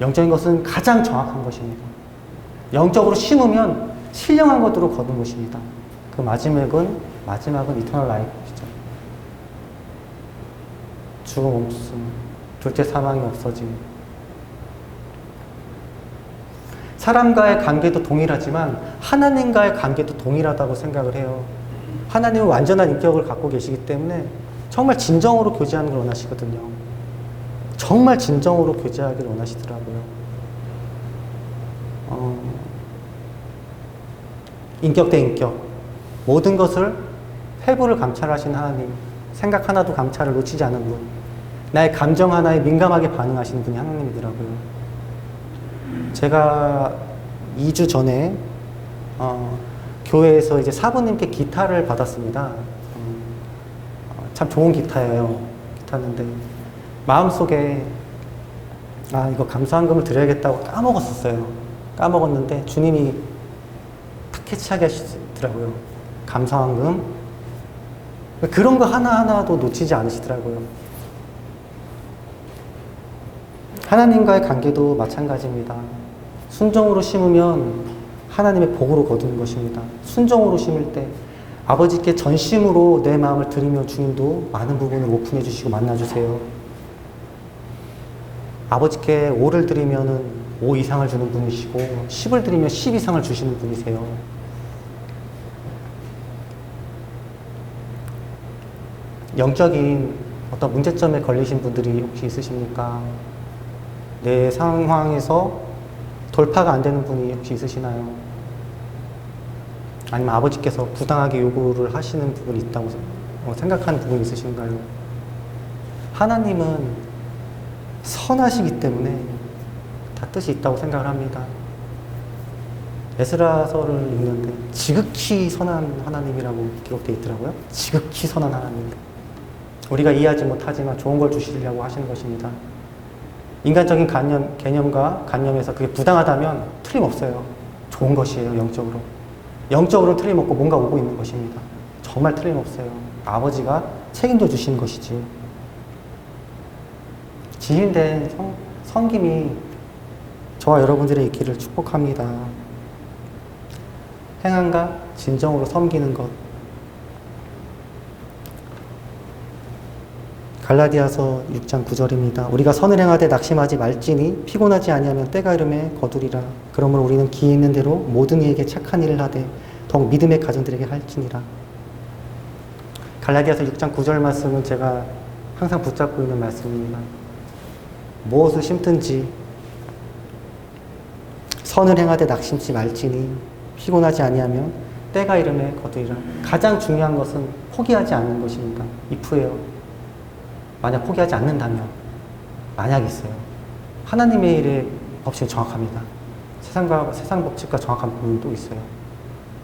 영적인 것은 가장 정확한 것입니다. 영적으로 심으면 신령한 것으로 거두는 것입니다. 그 마지막은 이터널 라이프이죠. 죽음 없음, 둘째 사망이 없어짐. 사람과의 관계도 동일하지만 하나님과의 관계도 동일하다고 생각을 해요. 하나님은 완전한 인격을 갖고 계시기 때문에 정말 진정으로 교제하는 걸 원하시거든요. 정말 진정으로 교제하기를 원하시더라고요. 인격 대 인격, 모든 것을 회부를 감찰하시는 하나님, 생각 하나도 감찰을 놓치지 않은 분, 나의 감정 하나에 민감하게 반응하시는 분이 하나님이더라고요. 제가 2주 전에 교회에서 이제 사부님께 기타를 받았습니다. 참 좋은 기타예요. 기타인데 마음속에 이거 감사한금을 드려야겠다고 까먹었었어요. 까먹었는데 주님이 탁 캐치하게 하시더라고요. 감사한금. 그런 거 하나하나도 놓치지 않으시더라고요. 하나님과의 관계도 마찬가지입니다. 순종으로 심으면 하나님의 복으로 거두는 것입니다. 순종으로 심을 때 아버지께 전심으로 내 마음을 드리면 주님도 많은 부분을 오픈해 주시고 만나주세요. 아버지께 5를 드리면 5 이상을 주는 분이시고 10을 드리면 10 이상을 주시는 분이세요. 영적인 어떤 문제점에 걸리신 분들이 혹시 있으십니까? 내 상황에서 돌파가 안 되는 분이 혹시 있으시나요? 아니면 아버지께서 부당하게 요구를 하시는 부분이 있다고 생각하는 부분이 있으신가요? 하나님은 선하시기 때문에 다 뜻이 있다고 생각을 합니다. 에스라서를 읽는데 지극히 선한 하나님이라고 기록되어 있더라고요. 지극히 선한 하나님. 우리가 이해하지 못하지만 좋은 걸 주시려고 하시는 것입니다. 인간적인 개념과 관념에서 그게 부당하다면 틀림없어요. 좋은 것이에요, 영적으로. 영적으로 틀림없고 뭔가 오고 있는 것입니다. 정말 틀림없어요. 아버지가 책임져 주시는 것이지. 진실된 섬김이 저와 여러분들의 있기를 축복합니다. 행함과 진정으로 섬기는 것. 갈라디아서 6장 9절입니다. 우리가 선을 행하되 낙심하지 말지니 피곤하지 아니하면 때가 이름에 거두리라. 그러므로 우리는 기회 있는 대로 모든 이에게 착한 일을 하되 더욱 믿음의 가정들에게 할지니라. 갈라디아서 6장 9절 말씀은 제가 항상 붙잡고 있는 말씀입니다. 무엇을 심든지 선을 행하되 낙심치 말지니 피곤하지 아니하면 때가 이름에 거두리라. 가장 중요한 것은 포기하지 않는 것입니다. if예요. 만약 포기하지 않는다면, 만약 있어요. 하나님의 일의 법칙은 정확합니다. 세상 법칙과 정확한 부분이 또 있어요.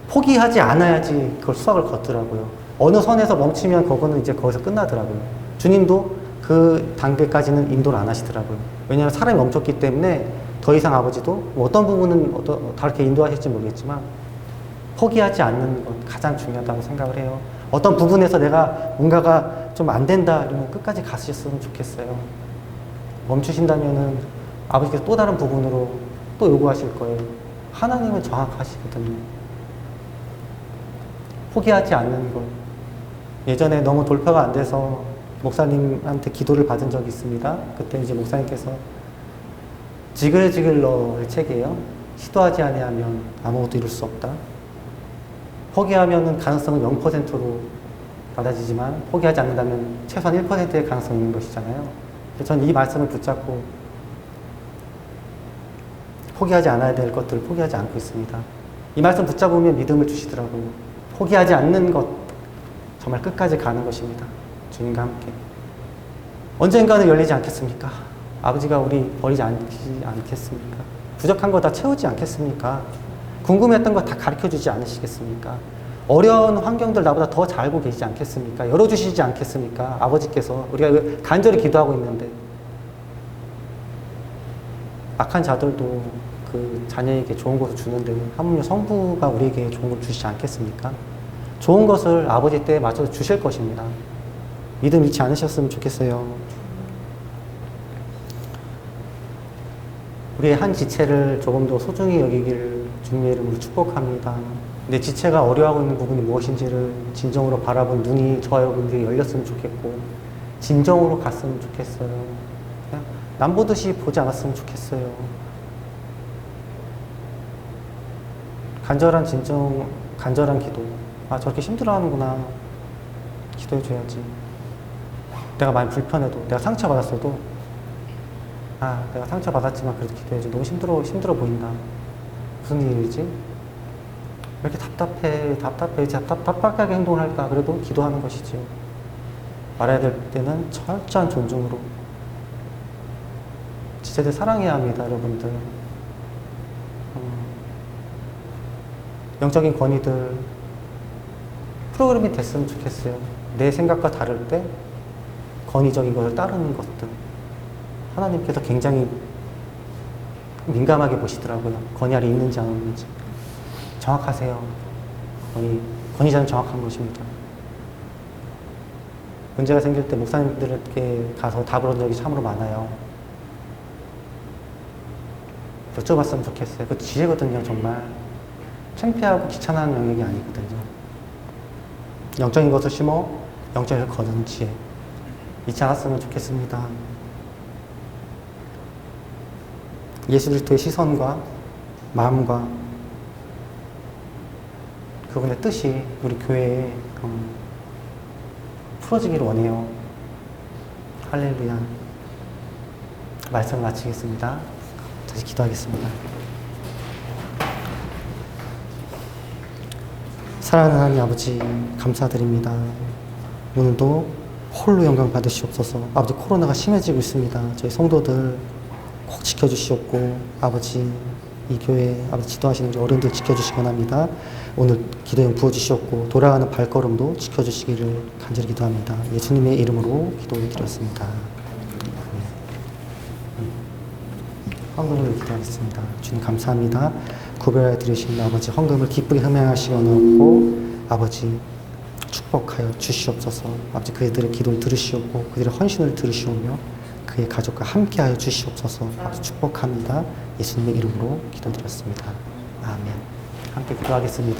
포기하지 않아야지 그걸 수확을 걷더라고요. 어느 선에서 멈추면 그거는 이제 거기서 끝나더라고요. 주님도 그 단계까지는 인도를 안 하시더라고요. 왜냐하면 사람이 멈췄기 때문에 더 이상 아버지도 어떤 부분은 다르게 인도하실지 모르겠지만 포기하지 않는 것 가장 중요하다고 생각을 해요. 어떤 부분에서 내가 뭔가가 좀 안 된다 이러면 끝까지 가셨으면 좋겠어요. 멈추신다면은 아버지께서 또 다른 부분으로 또 요구하실 거예요. 하나님은 정확하시거든요. 포기하지 않는 것. 예전에 너무 돌파가 안 돼서 목사님한테 기도를 받은 적이 있습니다. 그때 이제 목사님께서 지글지글러의 책이에요. 시도하지 아니하면 아무것도 이룰 수 없다. 포기하면은 가능성은 0%로 받아지지만 포기하지 않는다면 최소한 1%의 가능성이 있는 것이잖아요. 저는 이 말씀을 붙잡고 포기하지 않아야 될 것들을 포기하지 않고 있습니다. 이 말씀 붙잡으면 믿음을 주시더라고요. 포기하지 않는 것, 정말 끝까지 가는 것입니다. 주님과 함께. 언젠가는 열리지 않겠습니까? 아버지가 우리 버리지 않겠습니까? 부족한 거 다 채우지 않겠습니까? 궁금했던 거 다 가르쳐 주지 않으시겠습니까? 어려운 환경들 나보다 더 잘 알고 계시지 않겠습니까? 열어주시지 않겠습니까? 아버지께서 우리가 간절히 기도하고 있는데 악한 자들도 그 자녀에게 좋은 것을 주는데 하물며 성부가 우리에게 좋은 걸 주시지 않겠습니까? 좋은 것을 아버지 때에 맞춰서 주실 것입니다. 믿음 잃지 않으셨으면 좋겠어요. 우리의 한 지체를 조금 더 소중히 여기기를 주님의 이름으로 축복합니다. 내 지체가 어려워하고 있는 부분이 무엇인지를 진정으로 바라본 눈이 저와 여러분들이 열렸으면 좋겠고 진정으로 갔으면 좋겠어요. 그냥 남보듯이 보지 않았으면 좋겠어요. 간절한 진정, 간절한 기도. 아, 저렇게 힘들어하는구나. 기도해줘야지. 내가 많이 불편해도, 내가 상처받았어도, 아, 내가 상처받았지만 그래도 기도해줘. 너무 힘들어 보인다. 무슨 일이지? 왜 이렇게 답답하게 행동을 할까? 그래도 기도하는 것이지요. 말해야 될 때는 철저한 존중으로. 지체들 사랑해야 합니다, 여러분들. 영적인 권위들, 프로그램이 됐으면 좋겠어요. 내 생각과 다를 때 권위적인 것을 따르는 것들. 하나님께서 굉장히 민감하게 보시더라고요. 권위 아래 있는지 안 있는지. 정확하세요. 권위자는 정확한 것입니다. 문제가 생길 때 목사님들에게 가서 답을 얻은 적이 참으로 많아요. 여쭤봤으면 좋겠어요. 그 지혜거든요, 정말. 창피하고 귀찮은 영역이 아니거든요. 영적인 것을 심어 영적인 것을 거두는 지혜. 잊지 않았으면 좋겠습니다. 예수 그리스도의 시선과 마음과 그분의 뜻이 우리 교회에 풀어지기를 원해요. 할렐루야. 말씀을 마치겠습니다. 다시 기도하겠습니다. 사랑하는 하나님 아버지 감사드립니다. 오늘도 홀로 영광 받으시옵소서. 아버지 코로나가 심해지고 있습니다. 저희 성도들 꼭 지켜주시옵고 아버지 이 교회 아버지 지도하시는 우리 어른들 지켜주시기 원합니다. 오늘 기도에 부어주시옵고 돌아가는 발걸음도 지켜주시기를 간절히 기도합니다. 예수님의 이름으로 기도를 드렸습니다. 헌금을 기도하겠습니다. 주님 감사합니다. 구별하여 드리신 아버지 헌금을 기쁘게 흠양하시고 넣고 아버지 축복하여 주시옵소서. 아버지 그들의 기도를 들으시옵고 그들의 헌신을 들으시오며 그의 가족과 함께하여 주시옵소서. 아버지 축복합니다. 예수님의 이름으로 기도드렸습니다. 아멘. 함께 기도하겠습니다.